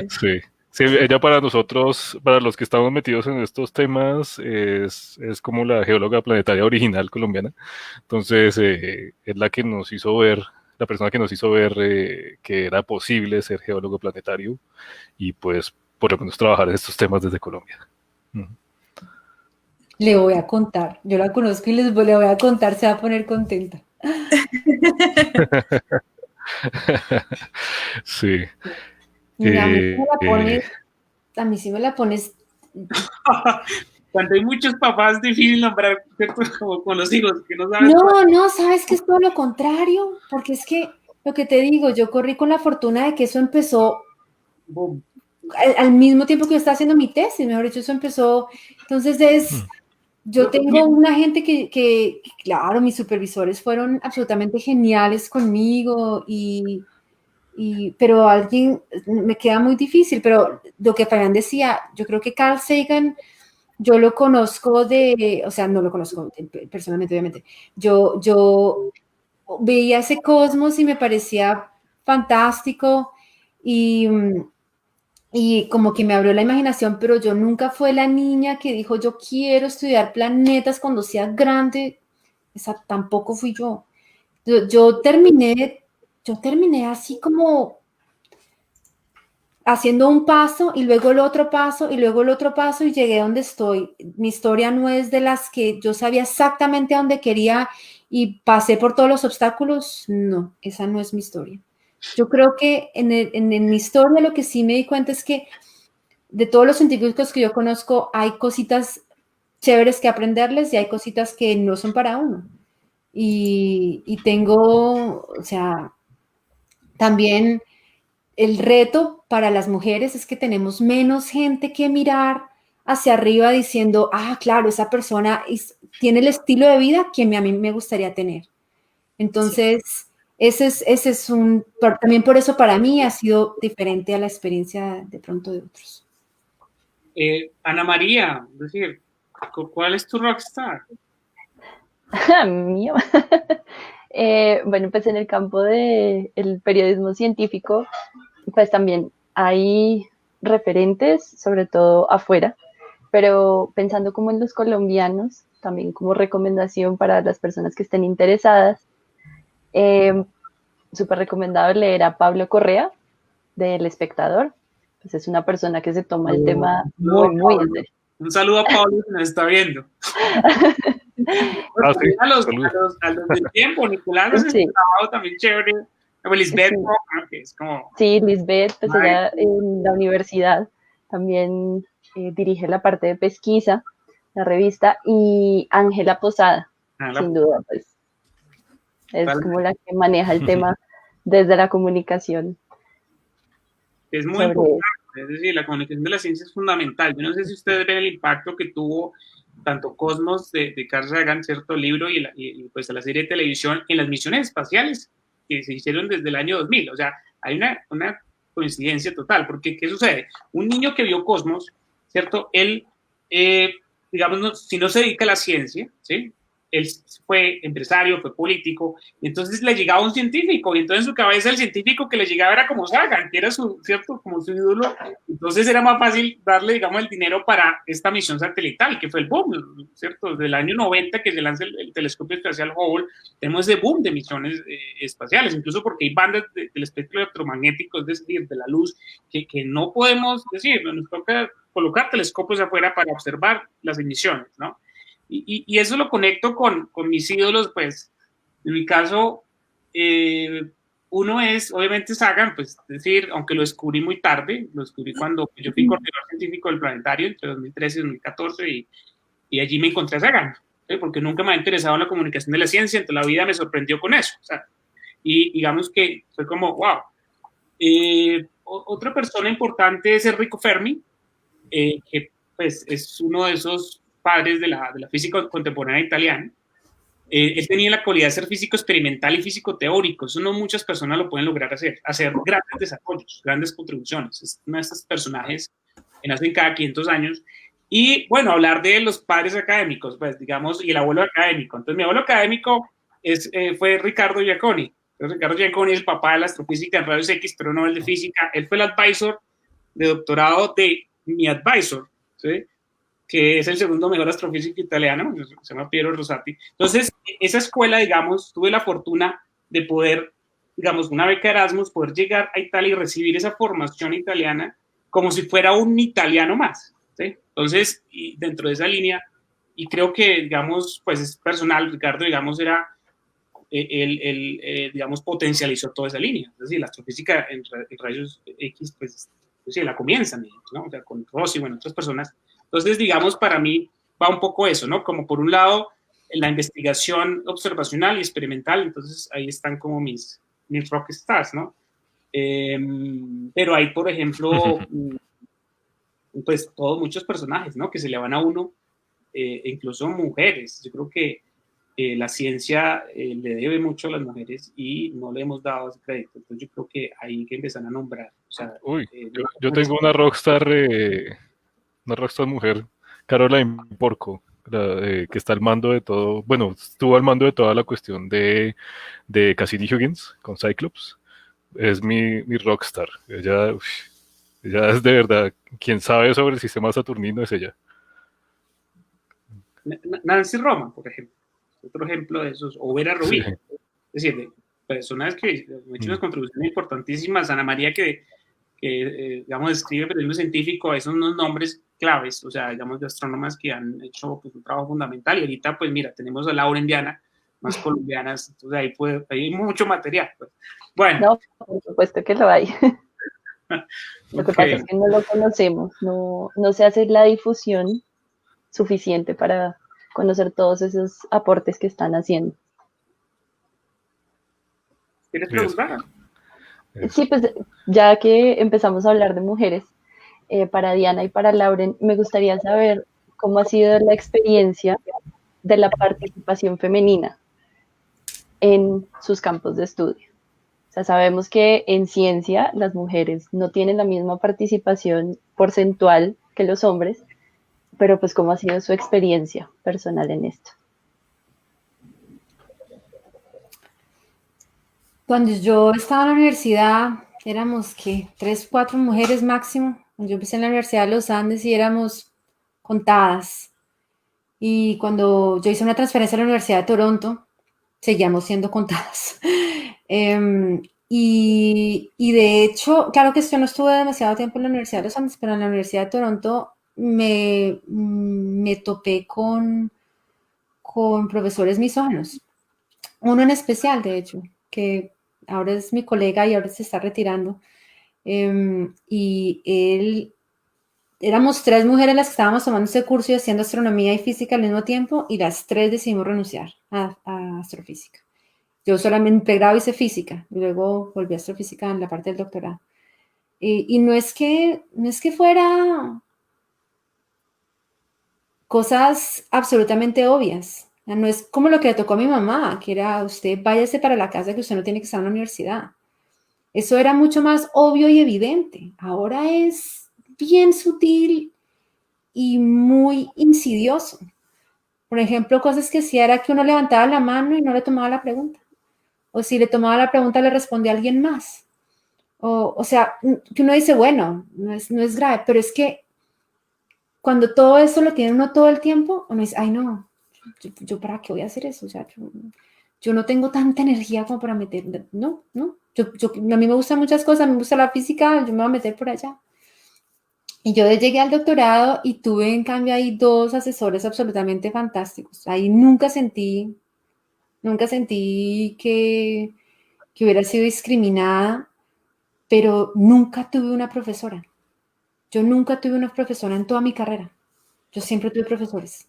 Sí. Sí, ella para nosotros, para los que estamos metidos en estos temas, es como la geóloga planetaria original colombiana. Entonces, es la que nos hizo ver, la persona que nos hizo ver que era posible ser geólogo planetario y pues por lo menos trabajar en estos temas desde Colombia. Le voy a contar, yo la conozco y le voy a contar, se va a poner contenta. Sí. Mira, a mí sí me la pones. Cuando hay muchos papás, es difícil nombrar como con los hijos, que no saben. No, sabes que es todo lo contrario, porque es que lo que te digo, yo corrí con la fortuna de que eso empezó al mismo tiempo que yo estaba haciendo mi tesis, mejor dicho, eso empezó, entonces yo tengo una gente que, claro, mis supervisores fueron absolutamente geniales conmigo pero alguien me queda muy difícil, pero lo que Fabián decía, yo creo que Carl Sagan, yo lo conozco o sea, no lo conozco personalmente, obviamente, yo veía ese cosmos y me parecía fantástico y como que me abrió la imaginación, pero yo nunca fue la niña que dijo, yo quiero estudiar planetas cuando sea grande, esa tampoco fui yo. Yo terminé así como haciendo un paso y luego el otro paso y luego el otro paso y llegué a donde estoy. Mi historia no es de las que yo sabía exactamente a dónde quería y pasé por todos los obstáculos. No, esa no es mi historia. Yo creo que en mi historia lo que sí me di cuenta es que de todos los científicos que yo conozco hay cositas chéveres que aprenderles y hay cositas que no son para uno. Y tengo, o sea, también el reto para las mujeres es que tenemos menos gente que mirar hacia arriba diciendo, ah, claro, esa persona tiene el estilo de vida que a mí me gustaría tener. Entonces, ese es también por eso para mí ha sido diferente a la experiencia de pronto de otros. Ana María, es decir, ¿cuál es tu rockstar? Mío. Bueno, pues en el campo del periodismo científico, pues también hay referentes, sobre todo afuera, pero pensando como en los colombianos, también como recomendación para las personas que estén interesadas, súper recomendado leer a Pablo Correa, del Espectador. Pues es una persona que se toma el tema muy en serio. Un saludo a Pablo que nos está viendo. Bueno, sí, a los del tiempo, Nicolás es trabajo también chévere. Lisbeth, que es como... Sí, Lisbeth, pues ella en la universidad también dirige la parte de pesquisa, la revista, y Ángela Posada, sin duda, pues es como la que maneja el tema desde la comunicación. Es muy importante, es decir, la comunicación de la ciencia es fundamental. Yo no sé si ustedes ven el impacto que tuvo tanto Cosmos de Carl Sagan, cierto libro, y pues la serie de televisión en las misiones espaciales que se hicieron desde el año 2000. O sea, hay una coincidencia total, porque ¿qué sucede? Un niño que vio Cosmos, ¿cierto? Él, digamos, si no se dedica a la ciencia, ¿sí? Él fue empresario, fue político, y entonces le llegaba un científico, y entonces en su cabeza el científico que le llegaba era como Sagan, que era ¿cierto? Como su ídolo, entonces era más fácil darle, digamos, el dinero para esta misión satelital, que fue el boom, ¿cierto? Desde el año 90 que se lanza el telescopio espacial Hubble, tenemos ese boom de misiones espaciales, incluso porque hay bandas del espectro electromagnético, es decir, de la luz, que no podemos decir, nos toca colocar telescopios afuera para observar las emisiones, ¿no? Y eso lo conecto con mis ídolos, pues, en mi caso, uno es, obviamente, Sagan, pues, es decir, aunque lo descubrí muy tarde, lo descubrí cuando yo fui coordinador científico del planetario entre 2013 y 2014, y allí me encontré a Sagan, ¿sí? Porque nunca me ha interesado en la comunicación de la ciencia, entonces la vida me sorprendió con eso, o sea, y digamos que fue como, wow. Otra persona importante es Enrico Fermi, que pues es uno de esos padres de la física contemporánea italiana. Él tenía la cualidad de ser físico experimental y físico teórico. Eso no muchas personas lo pueden lograr hacer grandes desarrollos, grandes contribuciones. Es uno de estos personajes que nacen cada 500 años. Y bueno, hablar de los padres académicos, pues digamos, y el abuelo académico. Entonces, mi abuelo académico fue Ricardo Giacconi. Entonces, Ricardo Giacconi es el papá de la astrofísica en rayos X, pero Nobel de física. Él fue el advisor de doctorado de mi advisor, ¿sí? Que es el segundo mejor astrofísico italiano, se llama Piero Rosati. Entonces, esa escuela, digamos, tuve la fortuna de poder, digamos, una beca Erasmus, poder llegar a Italia y recibir esa formación italiana como si fuera un italiano más, ¿sí? Entonces, dentro de esa línea, y creo que, digamos, pues es personal, Ricardo, digamos, era, digamos, potencializó toda esa línea. Es decir, la astrofísica en rayos X, pues, sí, la comienzan, ¿no? O sea, con Rossi, bueno, otras personas. Entonces, digamos, para mí va un poco eso, ¿no? Como por un lado, la investigación observacional y experimental, entonces ahí están como mis rockstars, ¿no? Pero hay, por ejemplo, pues muchos personajes, ¿no? Que se le van a uno, incluso mujeres. Yo creo que la ciencia le debe mucho a las mujeres y no le hemos dado ese crédito. Entonces yo creo que hay que empezar a nombrar. O sea, yo tengo una rockstar mujer, Caroline Porco, que está al mando de todo, bueno, estuvo al mando de toda la cuestión de Cassidy Huygens con Cyclops. Es mi rockstar. Ella es de verdad, quien sabe sobre el sistema saturnino es ella. Nancy Roma, por ejemplo, otro ejemplo de esos, o Vera Rubin, sí. Es decir, de personas que han hecho unas contribuciones importantísimas. Ana María, que que digamos, escribe periodismo científico, a esos unos nombres claves, o sea, digamos, de astrónomas que han hecho pues, un trabajo fundamental. Y ahorita, pues mira, tenemos a Laura Indiana, más colombianas, entonces ahí hay mucho material. Pues. Bueno. No, por supuesto que lo hay. Lo que pasa es que no lo conocemos, no se hace la difusión suficiente para conocer todos esos aportes que están haciendo. ¿Quieres preguntar? Sí, pues ya que empezamos a hablar de mujeres, para Diana y para Lauren, me gustaría saber cómo ha sido la experiencia de la participación femenina en sus campos de estudio. O sea, sabemos que en ciencia las mujeres no tienen la misma participación porcentual que los hombres, pero pues cómo ha sido su experiencia personal en esto. Cuando yo estaba en la universidad, éramos, ¿qué? 3, 4 mujeres máximo. Yo empecé en la Universidad de los Andes y éramos contadas. Y cuando yo hice una transferencia a la Universidad de Toronto, seguíamos siendo contadas. Y de hecho, claro que yo no estuve demasiado tiempo en la Universidad de los Andes, pero en la Universidad de Toronto me topé con profesores misóginos. Uno en especial, de hecho, que ahora es mi colega y ahora se está retirando. Y él, éramos 3 mujeres las que estábamos tomando ese curso y haciendo astronomía y física al mismo tiempo, y las 3 decidimos renunciar a astrofísica. Yo solamente pregrado hice física, y luego volví a astrofísica en la parte del doctorado. Y no es que fuera cosas absolutamente obvias. No es como lo que le tocó a mi mamá, que era: usted váyase para la casa, que usted no tiene que estar en la universidad. Eso era mucho más obvio y evidente. Ahora es bien sutil y muy insidioso. Por ejemplo, cosas que hacía era que uno levantaba la mano y no le tomaba la pregunta. O si le tomaba la pregunta, le respondía a alguien más. O sea, que uno dice, bueno, no es grave, pero es que cuando todo eso lo tiene uno todo el tiempo, uno dice, ay no, yo ¿para qué voy a hacer eso? O sea, yo no tengo tanta energía como para meter, no. A mí me gustan muchas cosas, me gusta la física, yo me voy a meter por allá. Y yo llegué al doctorado y tuve en cambio ahí 2 asesores absolutamente fantásticos. Ahí nunca sentí que hubiera sido discriminada, pero nunca tuve una profesora. Yo nunca tuve una profesora en toda mi carrera. Yo siempre tuve profesores.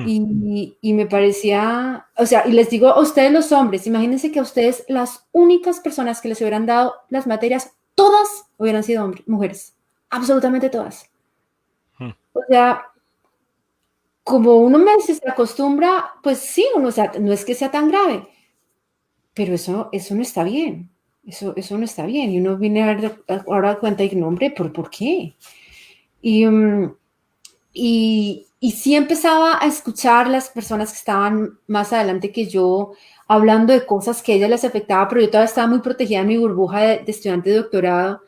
Y me parecía, o sea, y les digo a ustedes los hombres, imagínense que a ustedes las únicas personas que les hubieran dado las materias, todas hubieran sido mujeres. Absolutamente todas. O sea, como uno se acostumbra, pues sí, o sea, no es que sea tan grave, pero eso no está bien. Eso no está bien. Y uno viene a ver ahora cuenta y no, hombre, ¿por qué? Y sí empezaba a escuchar las personas que estaban más adelante que yo, hablando de cosas que a ellas les afectaba, pero yo todavía estaba muy protegida en mi burbuja de estudiante de doctorado,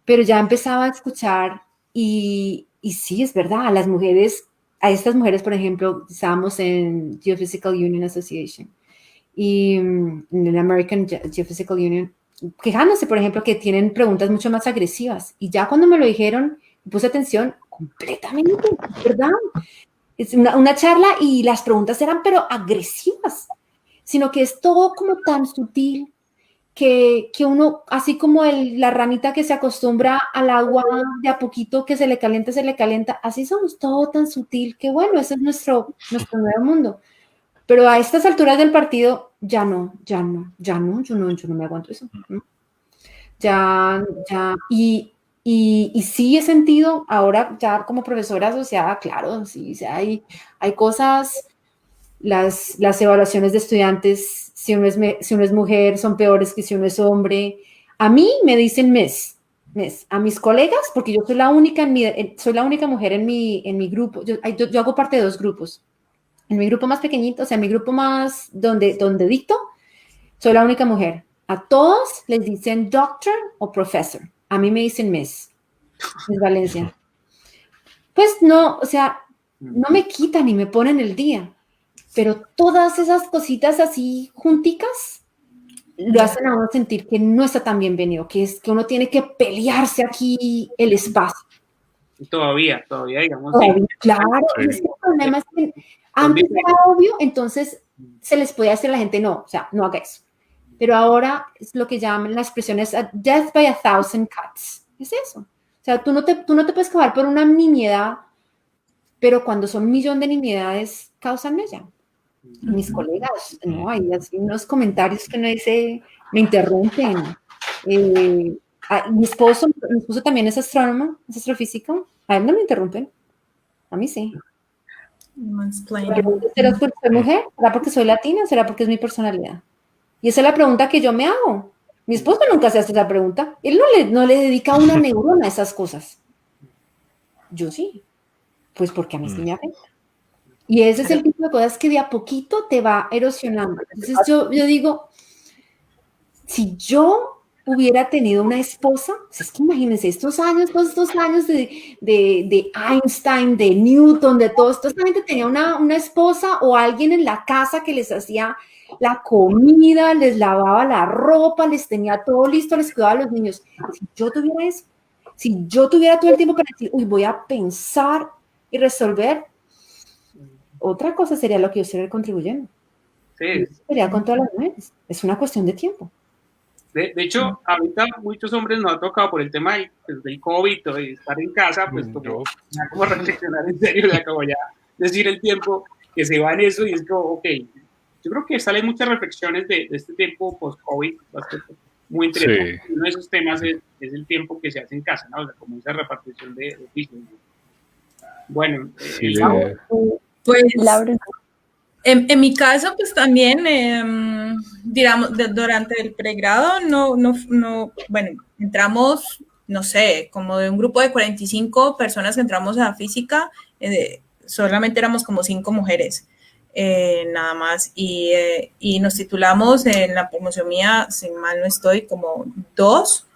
pero ya empezaba a escuchar y sí, es verdad, a estas mujeres, por ejemplo, estábamos en Geophysical Union Association y en el American Geophysical Union, quejándose, por ejemplo, que tienen preguntas mucho más agresivas. Y ya cuando me lo dijeron, puse atención completamente, ¿verdad? Es una charla y las preguntas eran pero agresivas, sino que es todo como tan sutil que uno, así como la ranita que se acostumbra al agua de a poquito que se le calienta, así somos, todo tan sutil que bueno, ese es nuestro nuevo mundo. Pero a estas alturas del partido, ya no, yo no me aguanto eso. Ya, y sí he sentido, ahora ya como profesora asociada, claro, sí, hay cosas, las evaluaciones de estudiantes, si uno es mujer, son peores que si uno es hombre. A mí me dicen Miss, a mis colegas, porque yo soy la única mujer en mi grupo, yo hago parte de 2 grupos. En mi grupo más pequeñito, o sea, en mi grupo más donde dicto, soy la única mujer. A todos les dicen doctor o professor. A mí me dicen Miss Valencia. Pues no, o sea, no me quitan ni me ponen el día. Pero todas esas cositas así junticas, lo hacen a uno sentir que no está tan bienvenido, que es que uno tiene que pelearse aquí el espacio. Todavía, digamos. Todavía, Sí. claro, y es que el problema es que antes era obvio, entonces se les podía decir a la gente, no, o sea, no haga eso. Pero ahora es lo que llaman la expresión es death by 1,000 cuts. Es eso. O sea, tú no te puedes acabar por una nimiedad, pero cuando son 1,000,000 de nimiedades, causan ella. Mis colegas, no, hay así unos comentarios que uno dice, me interrumpen. Mi esposo también es astrónomo, es astrofísico. A él no me interrumpen. A mí sí. ¿Será porque soy mujer? ¿Será porque soy latina? ¿Será porque es mi personalidad? Y esa es la pregunta que yo me hago. Mi esposo nunca se hace esa pregunta. Él no le dedica una neurona a esas cosas. Yo sí. Pues porque a mí sí me afecta. Y ese es el tipo de cosas que de a poquito te va erosionando. Entonces yo digo, si yo hubiera tenido una esposa, pues es que imagínense, estos años de Einstein, de Newton, de todo esto, esta gente tenía una esposa o alguien en la casa que les hacía la comida, les lavaba la ropa, les tenía todo listo, les cuidaba a los niños. Si yo tuviera eso, si yo tuviera todo el tiempo para decir, uy, voy a pensar y resolver, otra cosa sería lo que yo estaría contribuyendo. Sí. Sería con todas las mujeres. Es una cuestión de tiempo. De hecho, ahorita muchos hombres nos ha tocado por el tema del COVID o de estar en casa, pues como reflexionar en serio, le acabo ya decir el tiempo que se va en eso y es como, ok, yo creo que salen muchas reflexiones de este tiempo post-COVID, muy interesante. Sí. Uno de esos temas es el tiempo que se hace en casa, ¿no? O sea, como esa repartición de oficios. Bueno, sí, pues Laura. En mi caso, pues también, digamos, durante el pregrado, bueno, entramos, no sé, como de un grupo de 45 personas que entramos a física, solamente éramos como 5 mujeres, nada más, y nos titulamos en la promoción mía, si mal no estoy, como 2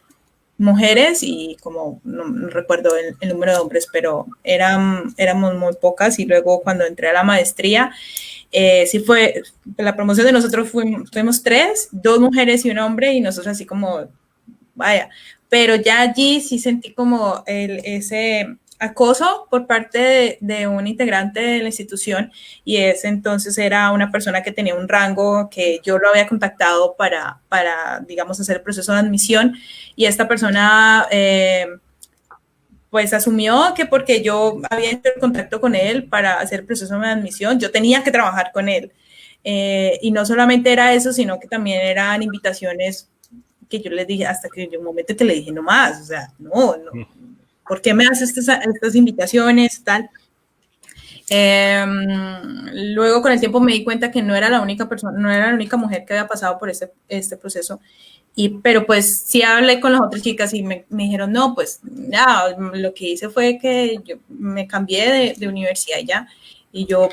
mujeres y como, no recuerdo el número de hombres, pero éramos muy pocas, y luego cuando entré a la maestría, sí fue, la promoción de nosotros fuimos 3, 2 mujeres y un hombre, y nosotros así como, vaya, pero ya allí sí sentí como ese acoso por parte de un integrante de la institución, y ese entonces era una persona que tenía un rango que yo lo había contactado para digamos, hacer el proceso de admisión, y esta persona pues asumió que porque yo había hecho el contacto con él para hacer el proceso de admisión, yo tenía que trabajar con él. Y no solamente era eso, sino que también eran invitaciones que yo les dije, hasta que en un momento que le dije, no más, o sea, no, ¿por qué me haces estas invitaciones, tal? Luego con el tiempo me di cuenta que no era la única persona, no era la única mujer que había pasado por este proceso. Pero pues sí hablé con las otras chicas y me dijeron, no, pues ya, lo que hice fue que yo me cambié de universidad ya.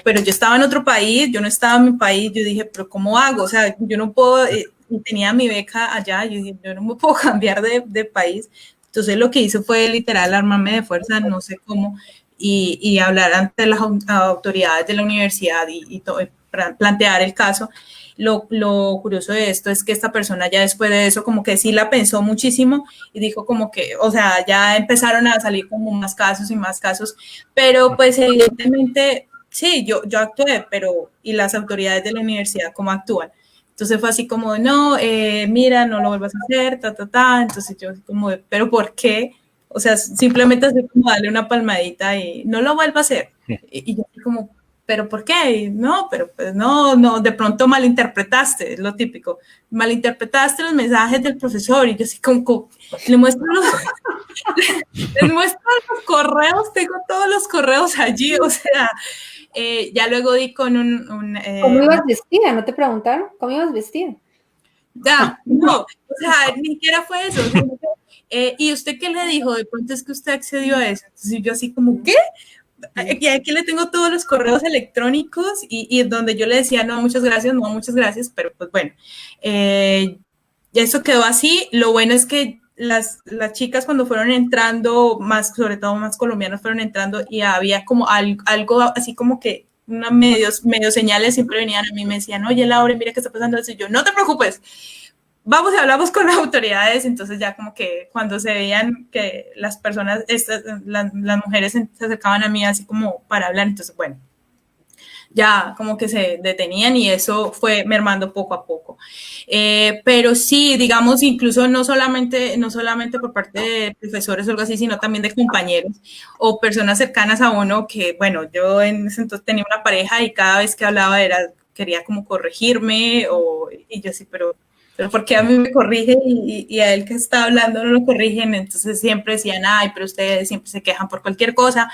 Pero yo estaba en otro país, yo no estaba en mi país, yo dije, pero ¿cómo hago? O sea, yo no puedo, tenía mi beca allá, yo dije, yo no me puedo cambiar de país. Entonces lo que hice fue literal armarme de fuerza, no sé cómo, y hablar ante las autoridades de la universidad y plantear el caso. Lo curioso de esto es que esta persona ya después de eso como que sí la pensó muchísimo y dijo como que, o sea, ya empezaron a salir como más casos y más casos, pero pues evidentemente sí, yo actué, pero ¿y las autoridades de la universidad cómo actúan? Entonces fue así como, no, mira, no lo vuelvas a hacer, entonces yo como, ¿pero por qué? O sea, simplemente así como darle una palmadita y no lo vuelva a hacer. Y yo como, ¿pero por qué? No, pero pues no, de pronto malinterpretaste, es lo típico. Malinterpretaste los mensajes del profesor, y yo así como le muestro les muestro los correos, tengo todos los correos allí, o sea, ya luego di con ¿Cómo ibas vestida? ¿No te preguntaron? ¿Cómo ibas vestida? Ya, no, o sea, ni siquiera fue eso. ¿Y usted qué le dijo? De pronto es que usted accedió a eso. Entonces yo así como, ¿qué? Y aquí le tengo todos los correos electrónicos y donde yo le decía, no, muchas gracias, pero pues bueno, eso quedó así. Lo bueno es que las chicas cuando fueron entrando, sobre todo más colombianos fueron entrando, y había como algo así como que unas medio señales siempre venían a mí y me decían, oye Laura, mira qué está pasando eso, y yo, no te preocupes, vamos y hablamos con las autoridades, entonces ya como que cuando se veían que las personas, las mujeres se acercaban a mí así como para hablar, entonces bueno, ya como que se detenían y eso fue mermando poco a poco. Pero sí, digamos, incluso no solamente por parte de profesores o algo así, sino también de compañeros o personas cercanas a uno que, bueno, yo en ese entonces tenía una pareja y cada vez que hablaba quería como corregirme y yo sí, pero ¿por qué a mí me corrige y a él que está hablando no lo corrigen? Entonces siempre decían, ay, pero ustedes siempre se quejan por cualquier cosa.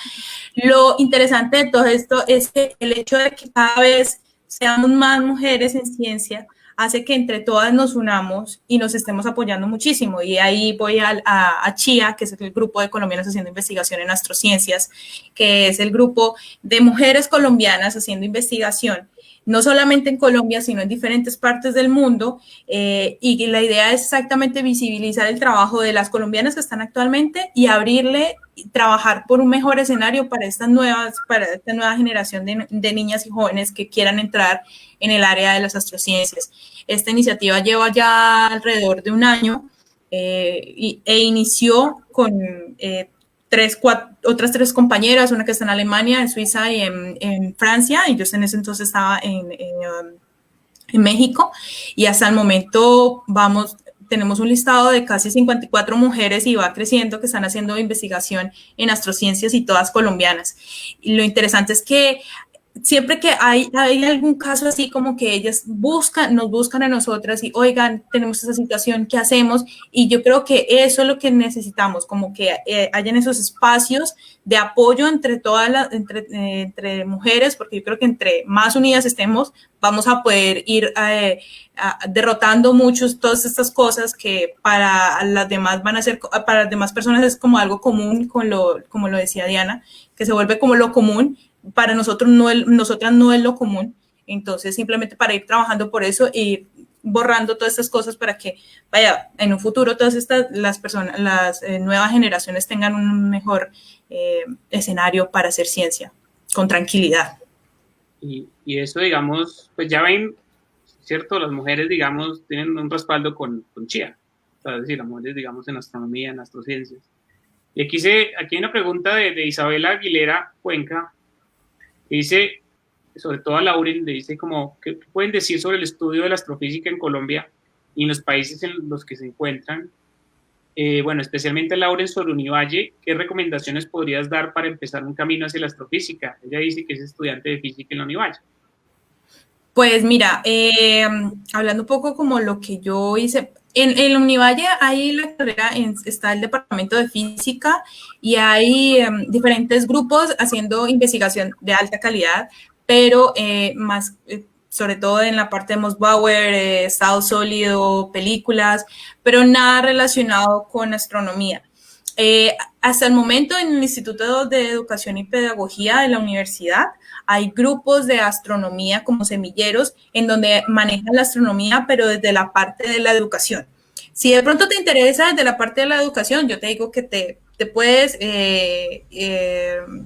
Lo interesante de todo esto es que el hecho de que cada vez seamos más mujeres en ciencia hace que entre todas nos unamos y nos estemos apoyando muchísimo. Y ahí voy a CHIA, que es el Grupo de Colombianas Haciendo Investigación en Astrociencias, que es el grupo de mujeres colombianas haciendo investigación, no solamente en Colombia, sino en diferentes partes del mundo, y la idea es exactamente visibilizar el trabajo de las colombianas que están actualmente y abrirle, trabajar por un mejor escenario para esta nueva generación de niñas y jóvenes que quieran entrar en el área de las astrociencias. Esta iniciativa lleva ya alrededor de un año e inició con otras tres compañeras, una que está en Alemania, en Suiza y en Francia, y yo en ese entonces estaba en México, y hasta el momento tenemos un listado de casi 54 mujeres y va creciendo que están haciendo investigación en astrociencias y todas colombianas. Y lo interesante es que siempre que hay algún caso así como que ellas nos buscan a nosotras y oigan, tenemos esa situación, ¿qué hacemos? Y yo creo que eso es lo que necesitamos, como que hayan esos espacios de apoyo entre entre mujeres, porque yo creo que entre más unidas estemos, vamos a poder ir derrotando todas estas cosas que para las demás para las demás personas es como algo común, como lo decía Diana, que se vuelve como lo común. Para nosotras no es lo común, entonces simplemente para ir trabajando por eso y ir borrando todas estas cosas para que, vaya, en un futuro todas las nuevas generaciones tengan un mejor escenario para hacer ciencia, con tranquilidad. Y eso, digamos, pues ya ven, ¿cierto? Las mujeres, digamos, tienen un respaldo con CHIA, es decir, las mujeres, digamos, en astronomía, en astrociencias. Y aquí hay una pregunta de Isabela Aguilera Cuenca. Dice, sobre todo a Lauren, le dice como, ¿qué pueden decir sobre el estudio de la astrofísica en Colombia y en los países en los que se encuentran? Bueno, especialmente Lauren sobre Univalle, ¿qué recomendaciones podrías dar para empezar un camino hacia la astrofísica? Ella dice que es estudiante de física en la Univalle. Pues mira, hablando un poco como lo que yo hice, en la Univalle ahí la carrera está el departamento de física y hay diferentes grupos haciendo investigación de alta calidad, pero más sobre todo en la parte de Mossbauer, estado sólido, películas, pero nada relacionado con astronomía. Hasta el momento en el Instituto de Educación y Pedagogía de la universidad hay grupos de astronomía como semilleros en donde manejan la astronomía, pero desde la parte de la educación. Si de pronto te interesa desde la parte de la educación, yo te digo que te puedes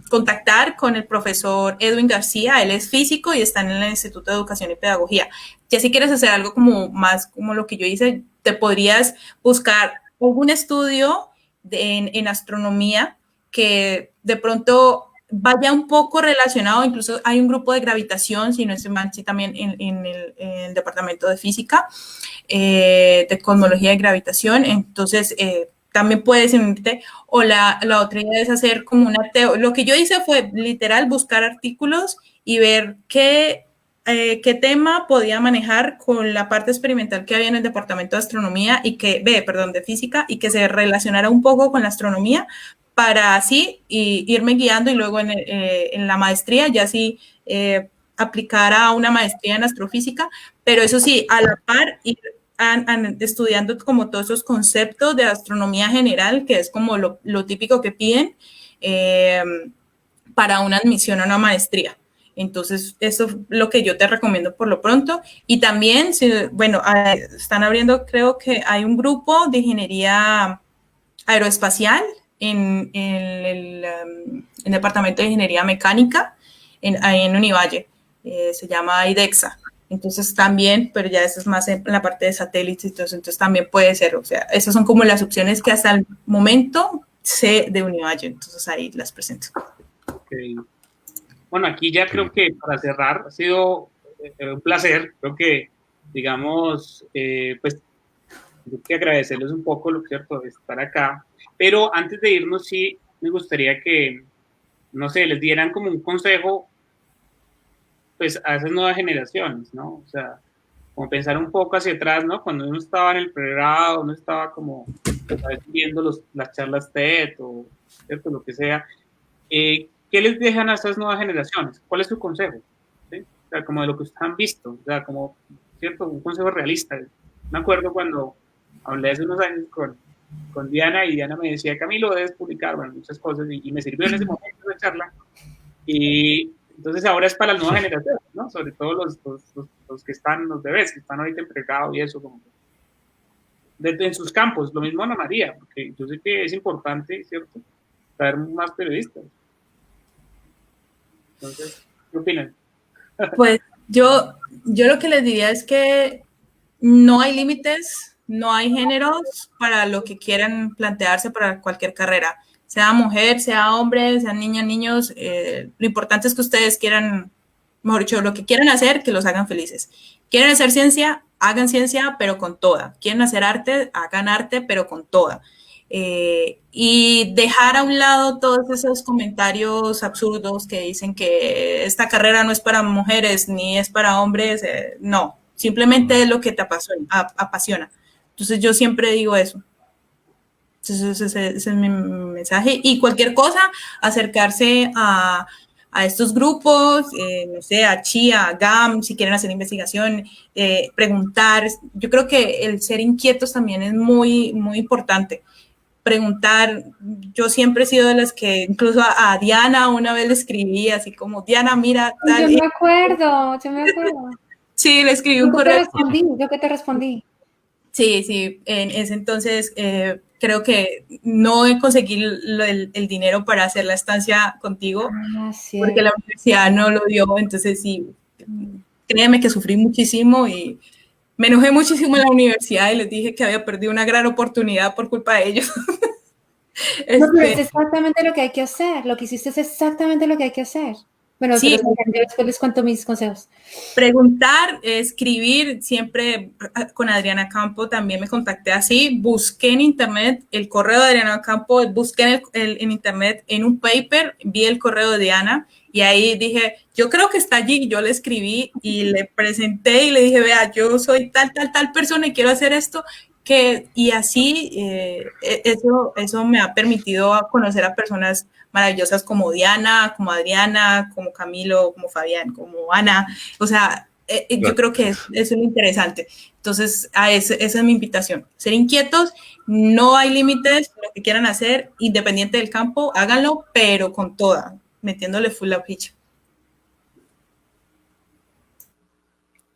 contactar con el profesor Edwin García, él es físico y está en el Instituto de Educación y Pedagogía. Ya si quieres hacer algo como más como lo que yo hice, te podrías buscar algún estudio en astronomía que de pronto vaya un poco relacionado, incluso hay un grupo de gravitación, si no es mal, sí, también en el departamento de física, de cosmología y gravitación, entonces también puedes unirte, o la otra idea es hacer como lo que yo hice fue literal buscar artículos y ver qué tema podía manejar con la parte experimental que había en el departamento de astronomía de física y que se relacionara un poco con la astronomía para así irme guiando y luego en la maestría ya sí aplicar a una maestría en astrofísica, pero eso sí, a la par ir estudiando como todos esos conceptos de astronomía general, que es como lo típico que piden para una admisión a una maestría. Entonces, eso es lo que yo te recomiendo por lo pronto. Y también, están abriendo, creo que hay un grupo de ingeniería aeroespacial en el departamento de ingeniería mecánica ahí en Univalle. Se llama IDEXA. Entonces también, pero ya eso es más en la parte de satélites, entonces también puede ser, o sea, esas son como las opciones que hasta el momento sé de Univalle, entonces ahí las presento. Okay. Bueno, aquí ya creo que para cerrar ha sido un placer, creo que, digamos, pues, tengo que agradecerles un poco, lo cierto, de estar acá, pero antes de irnos sí me gustaría que, no sé, les dieran como un consejo, pues, a esas nuevas generaciones, ¿no? O sea, como pensar un poco hacia atrás, ¿no? Cuando uno estaba en el pregrado, uno estaba como viendo las charlas TED o, ¿cierto? Lo que sea. ¿Qué les dejan a estas nuevas generaciones? ¿Cuál es su consejo? ¿Sí? O sea, como de lo que ustedes han visto, o sea, como, ¿cierto? Un consejo realista. Me acuerdo cuando hablé hace unos años con Diana y Diana me decía, Camilo, debes publicar, bueno, muchas cosas y me sirvió en ese momento de charla. Y entonces ahora es para las nuevas generaciones, ¿no? Sobre todo los que están, los bebés, que están ahorita en pregrado y eso, como en sus campos. Lo mismo Ana María, porque yo sé que es importante, ¿cierto? Traer más periodistas. Entonces, ¿qué opinan? Pues yo lo que les diría es que no hay límites, no hay géneros para lo que quieran plantearse para cualquier carrera, sea mujer, sea hombre, sean niñas, niños, lo importante es que ustedes quieran, mejor dicho, lo que quieran hacer, que los hagan felices. Quieren hacer ciencia, hagan ciencia, pero con toda. Quieren hacer arte, hagan arte, pero con toda. Y dejar a un lado todos esos comentarios absurdos que dicen que esta carrera no es para mujeres ni es para hombres, no, simplemente es lo que te apasiona. Entonces yo siempre digo eso. Entonces ese es mi mensaje. Y cualquier cosa, acercarse a estos grupos, no sé, a Chia, a GAM, si quieren hacer investigación, preguntar. Yo creo que el ser inquietos también es muy, muy importante. Preguntar, yo siempre he sido de las que incluso a Diana una vez le escribí así como, Diana, mira, tal. Yo me acuerdo. Sí, le escribí un correo. ¿Yo qué te respondí? Sí, en ese entonces creo que no conseguí el dinero para hacer la estancia contigo, porque la universidad no lo dio, entonces sí, créeme que sufrí muchísimo y me enojé muchísimo en la universidad y les dije que había perdido una gran oportunidad por culpa de ellos. No, pero es exactamente lo que hay que hacer. Lo que hiciste es exactamente lo que hay que hacer. Bueno, sí, pero después les cuento mis consejos. Preguntar, escribir, siempre con Adriana Campo también me contacté así, busqué en internet el correo de Adriana Campo, busqué en internet en un paper, vi el correo de Diana y ahí dije, yo creo que está allí, yo le escribí y le presenté y le dije, vea, yo soy tal persona y quiero hacer esto, y así eso me ha permitido conocer a personas maravillosas como Diana, como Adriana, como Camilo, como Fabián, como Ana, o sea, yo creo que eso es lo interesante. Entonces, esa es mi invitación, ser inquietos, no hay límites, lo que quieran hacer, independiente del campo, háganlo, pero con toda, metiéndole full la ficha.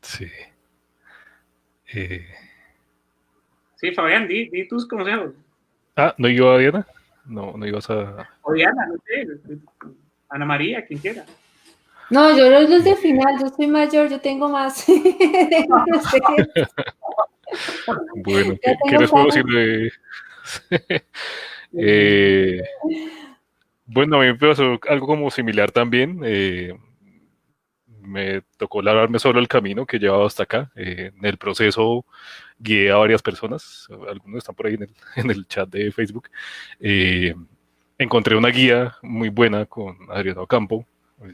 Sí. Sí, Fabián, di tus consejos. ¿No iba Diana? No ibas a... O Diana, no sé. Ana María, quien quiera. No, yo los de final, yo soy mayor, yo tengo más. Bueno, ¿qué les puedo decir de...? Bueno, a mí me pasó algo como similar también. Me tocó labrarme solo el camino que llevaba hasta acá. En el proceso guié a varias personas, algunos están por ahí en el chat de Facebook. Encontré una guía muy buena con Adriana Campo.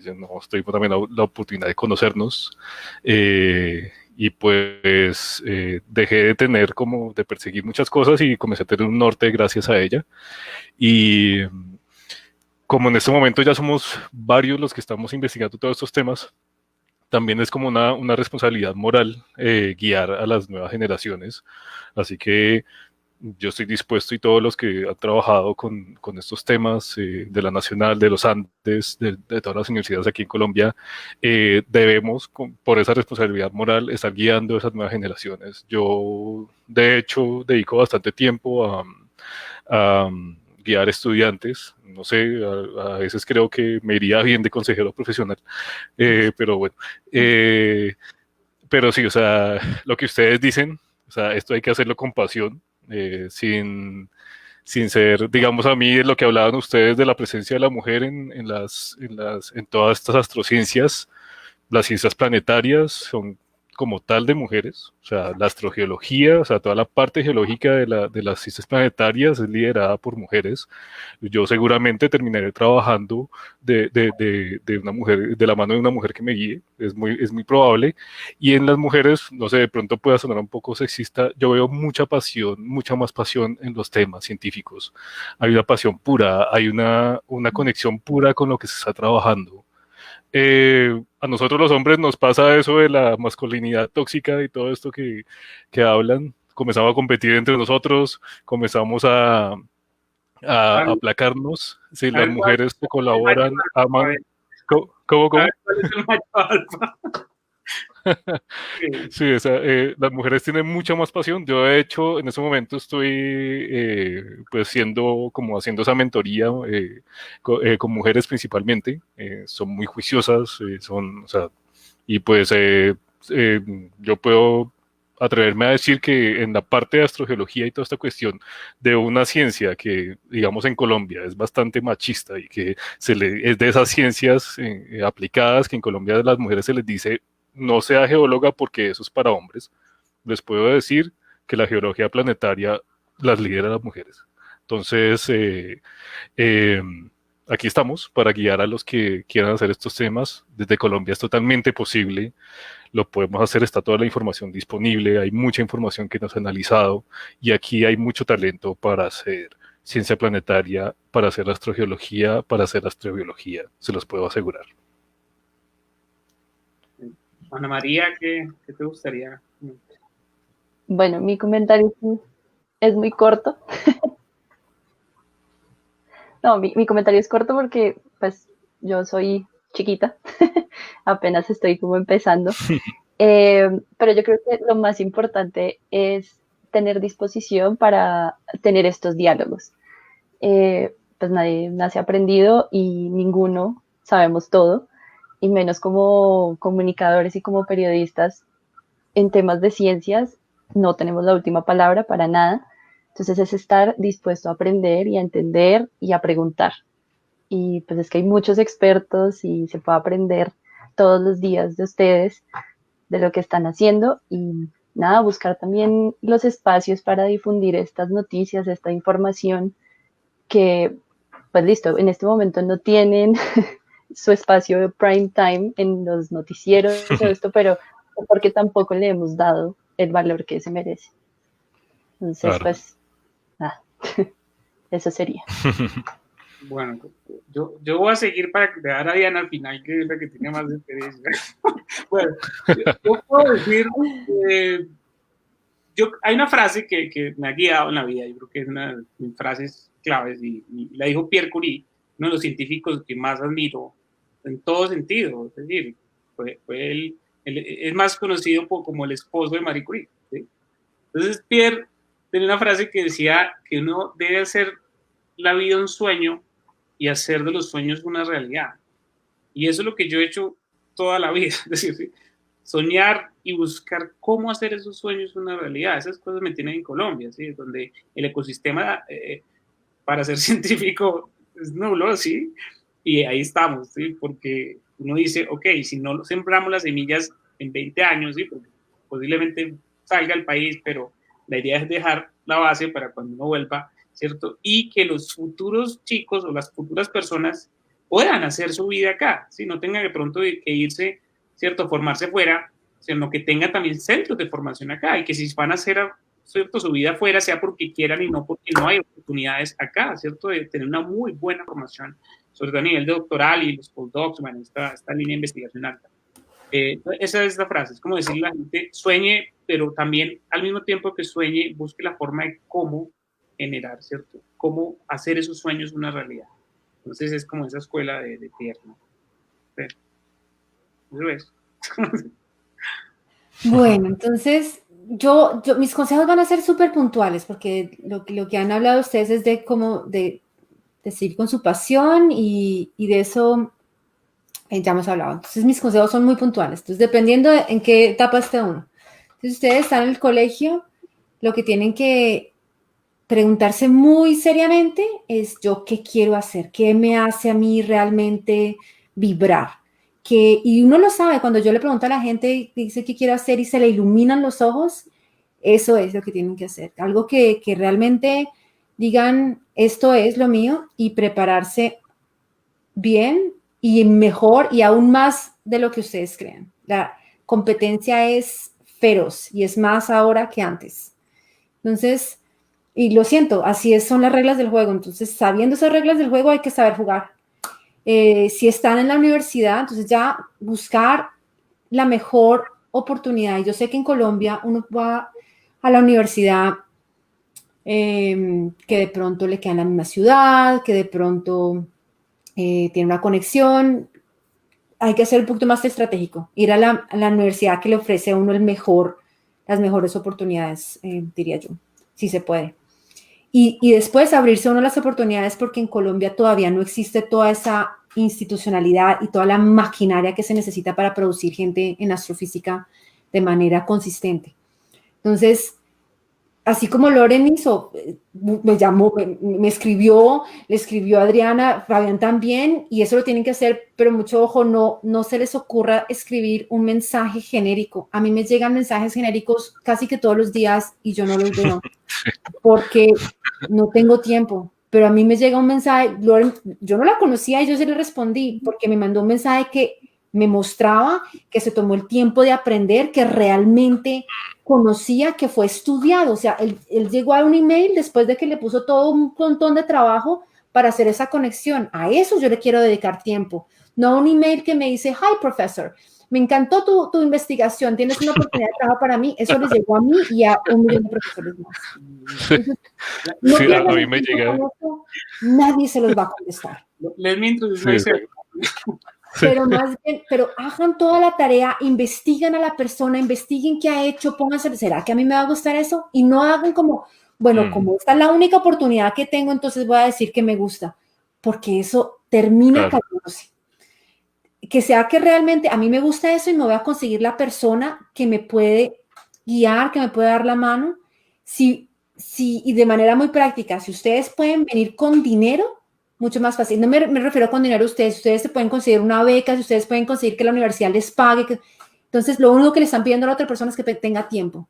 Yo no estoy también la oportunidad de conocernos. Y pues dejé de perseguir muchas cosas y comencé a tener un norte gracias a ella. Y como en este momento ya somos varios los que estamos investigando todos estos temas, también es como una responsabilidad moral guiar a las nuevas generaciones. Así que yo estoy dispuesto y todos los que han trabajado con estos temas de la Nacional, de los Andes, de todas las universidades aquí en Colombia, debemos, por esa responsabilidad moral, estar guiando a esas nuevas generaciones. Yo, de hecho, dedico bastante tiempo a guiar estudiantes. No sé, a veces creo que me iría bien de consejero profesional, pero bueno. pero sí, o sea, lo que ustedes dicen, o sea, esto hay que hacerlo con pasión, sin ser, digamos, a mí lo que hablaban ustedes de la presencia de la mujer en todas estas astrociencias. Las ciencias planetarias son como tal de mujeres, o sea, la astrogeología, o sea, toda la parte geológica de las ciencias planetarias es liderada por mujeres. Yo seguramente terminaré trabajando de una mujer, de la mano de una mujer que me guíe, es muy probable. Y en las mujeres, no sé, de pronto pueda sonar un poco sexista, yo veo mucha pasión, mucha más pasión en los temas científicos. Hay una pasión pura, hay una conexión pura con lo que se está trabajando. A nosotros los hombres nos pasa eso de la masculinidad tóxica y todo esto que hablan. Comenzamos a competir entre nosotros, comenzamos a aplacarnos. Si las mujeres que colaboran, aman. ¿Cómo? ¿Cuál es el macho alfa? Sí, las mujeres tienen mucha más pasión. Yo, de hecho, en ese momento estoy pues haciendo esa mentoría con mujeres principalmente. Son muy juiciosas, o sea, y pues yo puedo atreverme a decir que en la parte de astrogeología y toda esta cuestión de una ciencia que, digamos, en Colombia es bastante machista y que es de esas ciencias aplicadas que en Colombia a las mujeres se les dice no sea geóloga porque eso es para hombres, les puedo decir que la geología planetaria las lidera las mujeres. Entonces, aquí estamos para guiar a los que quieran hacer estos temas. Desde Colombia es totalmente posible, lo podemos hacer, está toda la información disponible, hay mucha información que nos ha analizado y aquí hay mucho talento para hacer ciencia planetaria, para hacer astrogeología, para hacer astrobiología, se los puedo asegurar. Ana María, ¿qué te gustaría? Bueno, mi comentario es muy corto. No, mi comentario es corto porque pues yo soy chiquita, apenas estoy como empezando, pero yo creo que lo más importante es tener disposición para tener estos diálogos. Pues nadie nace aprendido y ninguno sabemos todo, y menos como comunicadores y como periodistas en temas de ciencias, no tenemos la última palabra para nada. Entonces es estar dispuesto a aprender y a entender y a preguntar. Y pues es que hay muchos expertos y se puede aprender todos los días de ustedes, de lo que están haciendo y nada, buscar también los espacios para difundir estas noticias, esta información que, pues listo, en este momento no tienen su espacio de prime time en los noticieros y todo esto, pero porque tampoco le hemos dado el valor que se merece. Entonces, claro. Pues, nada, eso sería. Bueno, yo voy a seguir para dejar a Diana al final, que es la que tiene más experiencia. Bueno, yo puedo decir, hay una frase que me ha guiado en la vida, yo creo que es una de mis frases claves, y la dijo Pierre Curie, uno de los científicos que más admiro en todo sentido, es decir, fue él es más conocido como el esposo de Marie Curie, ¿sí? Entonces Pierre tenía una frase que decía que uno debe hacer la vida un sueño y hacer de los sueños una realidad. Y eso es lo que yo he hecho toda la vida, es decir, ¿sí? Soñar y buscar cómo hacer esos sueños una realidad. Esas cosas me tienen en Colombia, ¿sí? Donde el ecosistema para ser científico es nulo, ¿sí? Y ahí estamos, ¿sí? Porque uno dice, ok, si no sembramos las semillas en 20 años, ¿sí? Porque posiblemente salga al país, pero la idea es dejar la base para cuando uno vuelva, ¿cierto? Y que los futuros chicos o las futuras personas puedan hacer su vida acá, ¿sí? No tengan de pronto que irse, ¿cierto? Formarse fuera, sino que tengan también centros de formación acá y que si van a hacer, ¿cierto? Su vida afuera sea porque quieran y no porque no hay oportunidades acá, ¿cierto? De tener una muy buena formación, sobre todo a nivel de doctoral y los postdocs, bueno, esta línea de investigación alta. Esa es la frase, es como decirle a la gente, sueñe, pero también al mismo tiempo que sueñe, busque la forma de cómo generar, ¿cierto? Cómo hacer esos sueños una realidad. Entonces es como esa escuela de Pierre, ¿no? Eso es. Bueno, entonces mis consejos van a ser súper puntuales porque lo que han hablado ustedes es de cómo de seguir con su pasión y de eso Ya hemos hablado. Entonces, mis consejos son muy puntuales. Entonces, dependiendo de en qué etapa esté uno. Entonces, ustedes están en el colegio, lo que tienen que preguntarse muy seriamente es yo qué quiero hacer, qué me hace a mí realmente vibrar. Y uno lo sabe, cuando yo le pregunto a la gente y dice qué quiere hacer y se le iluminan los ojos, eso es lo que tienen que hacer. Algo que realmente digan, esto es lo mío, y prepararse bien y mejor y aún más de lo que ustedes crean. La competencia es feroz y es más ahora que antes. Entonces, y lo siento, así son las reglas del juego. Entonces, sabiendo esas reglas del juego hay que saber jugar. Si están en la universidad, entonces ya buscar la mejor oportunidad. Y yo sé que en Colombia uno va a la universidad que de pronto le queda en la misma ciudad, que de pronto tiene una conexión. Hay que ser un poquito más estratégico. Ir a la universidad que le ofrece a uno las mejores oportunidades, diría yo, si se puede. Y después abrirse a uno las oportunidades, porque en Colombia todavía no existe toda esa institucionalidad y toda la maquinaria que se necesita para producir gente en astrofísica de manera consistente. Entonces, así como Loren hizo, me llamó, me escribió, le escribió a Adriana, Fabián también, y eso lo tienen que hacer, pero mucho ojo, no se les ocurra escribir un mensaje genérico. A mí me llegan mensajes genéricos casi que todos los días y yo no los veo porque no tengo tiempo. Pero a mí me llega un mensaje, Loren, yo no la conocía y yo sí le respondí porque me mandó un mensaje que me mostraba que se tomó el tiempo de aprender, que realmente conocía, que fue estudiado. O sea, él llegó a un email después de que le puso todo un montón de trabajo para hacer esa conexión. A eso yo le quiero dedicar tiempo, no a un email que me dice, hi, professor, me encantó tu investigación, tienes una oportunidad de trabajo para mí. Eso les llegó a mí y a 1 millón de profesores más. Entonces, no Sí, a mí me llega. Nadie se los va a contestar. Pero más bien, pero hagan toda la tarea, investiguen a la persona, investiguen qué ha hecho, pónganse, ¿será que a mí me va a gustar eso? Y no hagan como, bueno, como esta es la única oportunidad que tengo, entonces voy a decir que me gusta, porque eso termina cayéndose. Que sea que realmente a mí me gusta eso y me voy a conseguir la persona que me puede guiar, que me puede dar la mano. Y de manera muy práctica, si ustedes pueden venir con dinero, mucho más fácil. No me refiero con dinero a ustedes se pueden conseguir una beca, si ustedes pueden conseguir que la universidad les pague. Entonces, lo único que le están pidiendo a la otra persona es que tenga tiempo.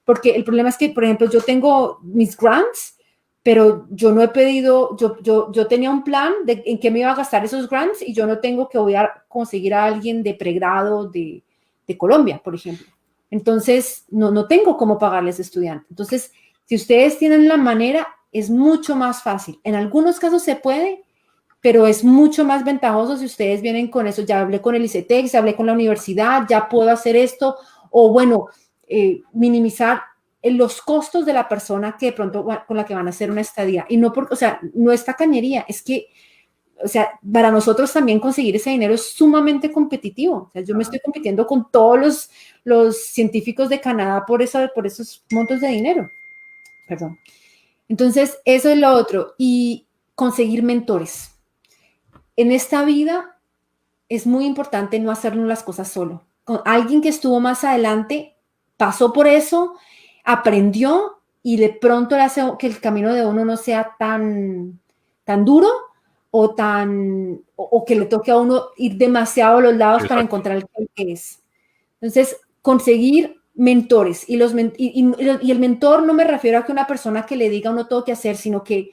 Porque el problema es que, por ejemplo, yo tengo mis grants, pero yo no he pedido, yo tenía un plan de en qué me iba a gastar esos grants y yo no tengo que voy a conseguir a alguien de pregrado de Colombia, por ejemplo. Entonces, no tengo cómo pagarles a estudiante. Entonces, si ustedes tienen la manera, es mucho más fácil. En algunos casos se puede, pero es mucho más ventajoso si ustedes vienen con eso. Ya hablé con el ICETEX, hablé con la universidad, ya puedo hacer esto, o bueno, minimizar los costos de la persona que de pronto con la que van a hacer una estadía. Y no porque, o sea, no es tacañería, es que, o sea, para nosotros también conseguir ese dinero es sumamente competitivo. O sea, yo me estoy compitiendo con todos los científicos de Canadá por esos montos de dinero. Perdón. Entonces, eso es lo otro. Y conseguir mentores. En esta vida es muy importante no hacernos las cosas solo. Con alguien que estuvo más adelante, pasó por eso, aprendió y de pronto le hace que el camino de uno no sea tan duro o que le toque a uno ir demasiado a los lados para encontrar el que es. Entonces, conseguir mentores y el mentor no me refiero a que una persona que le diga a uno todo qué hacer, sino que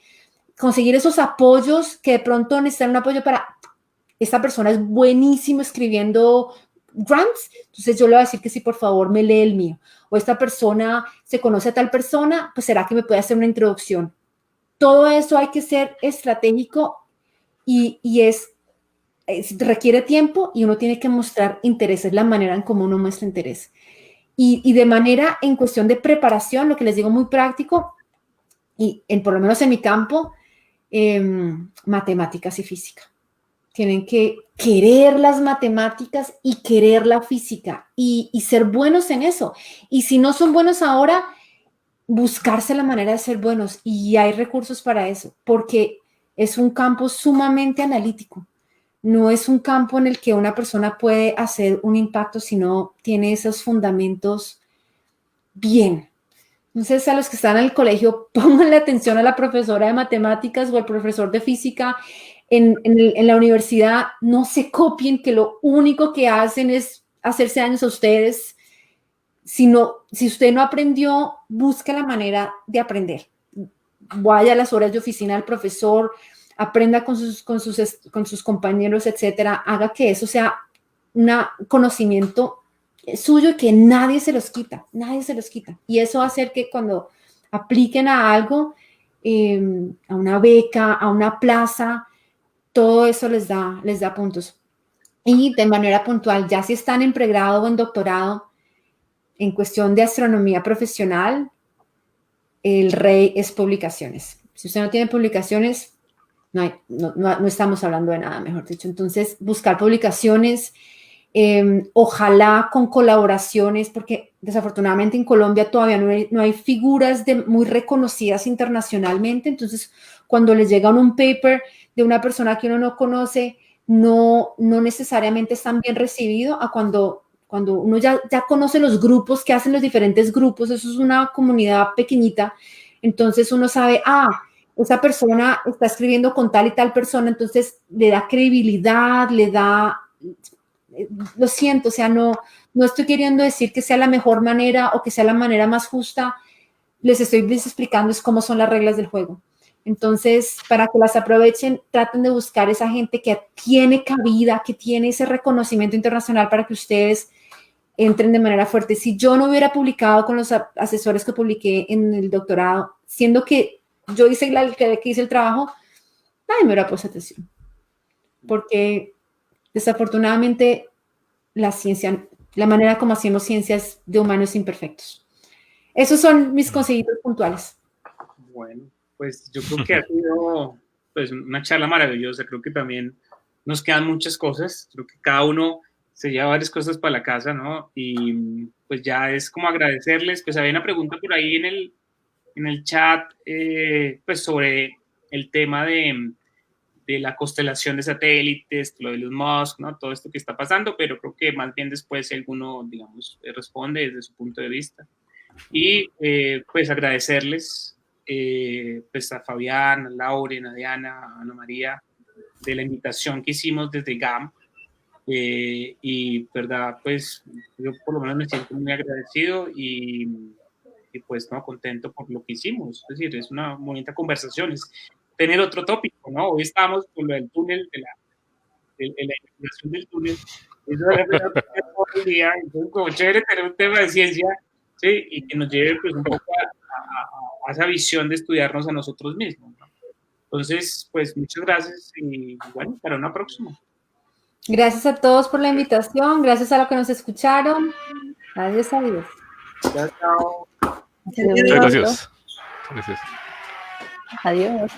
conseguir esos apoyos que de pronto necesitan un apoyo para esta persona es buenísimo escribiendo grants, entonces yo le voy a decir que sí, por favor, me lee el mío. O esta persona se conoce a tal persona, pues será que me puede hacer una introducción. Todo eso hay que ser estratégico y requiere tiempo y uno tiene que mostrar interés, es la manera en cómo uno muestra interés. Y de manera, en cuestión de preparación, lo que les digo muy práctico, y por lo menos en mi campo, matemáticas y física. Tienen que querer las matemáticas y querer la física y ser buenos en eso. Y si no son buenos ahora, buscarse la manera de ser buenos. Y hay recursos para eso, porque es un campo sumamente analítico. no es un campo en el que una persona puede hacer un impacto si no tiene esos fundamentos bien. Entonces, a los que están en el colegio, pónganle atención a la profesora de matemáticas o al profesor de física. En la universidad, no se copien, que lo único que hacen es hacerse daños a ustedes. Si usted no aprendió, busque la manera de aprender. Vaya a las horas de oficina del profesor, aprenda con sus compañeros, etcétera. Haga que eso sea un conocimiento suyo y que nadie se los quita. Y eso va a hacer que cuando apliquen a algo, a una beca, a una plaza, todo eso les da puntos. Y de manera puntual, ya si están en pregrado o en doctorado, en cuestión de astronomía profesional, el rey es publicaciones. Si usted no tiene publicaciones, no estamos hablando de nada, mejor dicho. Entonces, buscar publicaciones, ojalá con colaboraciones, porque desafortunadamente en Colombia todavía no hay figuras muy reconocidas internacionalmente. Entonces, cuando les llega un paper de una persona que uno no conoce, no necesariamente es tan bien recibido a cuando uno ya conoce los grupos que hacen los diferentes grupos. Eso es una comunidad pequeñita. Entonces uno sabe, esa persona está escribiendo con tal y tal persona, entonces le da credibilidad, lo siento, o sea, no estoy queriendo decir que sea la mejor manera o que sea la manera más justa. Les estoy explicando es cómo son las reglas del juego. Entonces, para que las aprovechen, traten de buscar esa gente que tiene cabida, que tiene ese reconocimiento internacional para que ustedes entren de manera fuerte. Si yo no hubiera publicado con los asesores que publiqué en el doctorado, siendo que yo hice que hice el trabajo, nadie me hubiera puesto atención. Porque desafortunadamente la ciencia, la manera como hacemos ciencias de humanos imperfectos. Esos son mis consejitos puntuales. Bueno, pues yo creo que ha sido pues, una charla maravillosa. Creo que también nos quedan muchas cosas. Creo que cada uno se lleva varias cosas para la casa, ¿no? Y pues ya es como agradecerles. Pues había una pregunta por ahí en el chat, pues sobre el tema de la constelación de satélites, lo de Elon Musk, ¿no? Todo esto que está pasando, pero creo que más bien después si alguno, digamos, responde desde su punto de vista. Y pues agradecerles pues a Fabián, a Lauren, a Diana, a Ana María, de la invitación que hicimos desde GAM. Y verdad, pues yo por lo menos me siento muy agradecido y pues no, contento por lo que hicimos. Es decir, es una bonita conversación, es tener otro tópico, ¿no? Hoy estábamos con lo del túnel, de la investigación del túnel. Eso era todo el día, entonces como chévere tener un tema de ciencia, ¿sí? Y que nos lleve pues un poco a esa visión de estudiarnos a nosotros mismos, ¿no? Entonces, pues muchas gracias y bueno, para una próxima. Gracias a todos por la invitación, gracias a los que nos escucharon. Adiós, adiós. Chao, chao. Muchas gracias. Gracias. Adiós.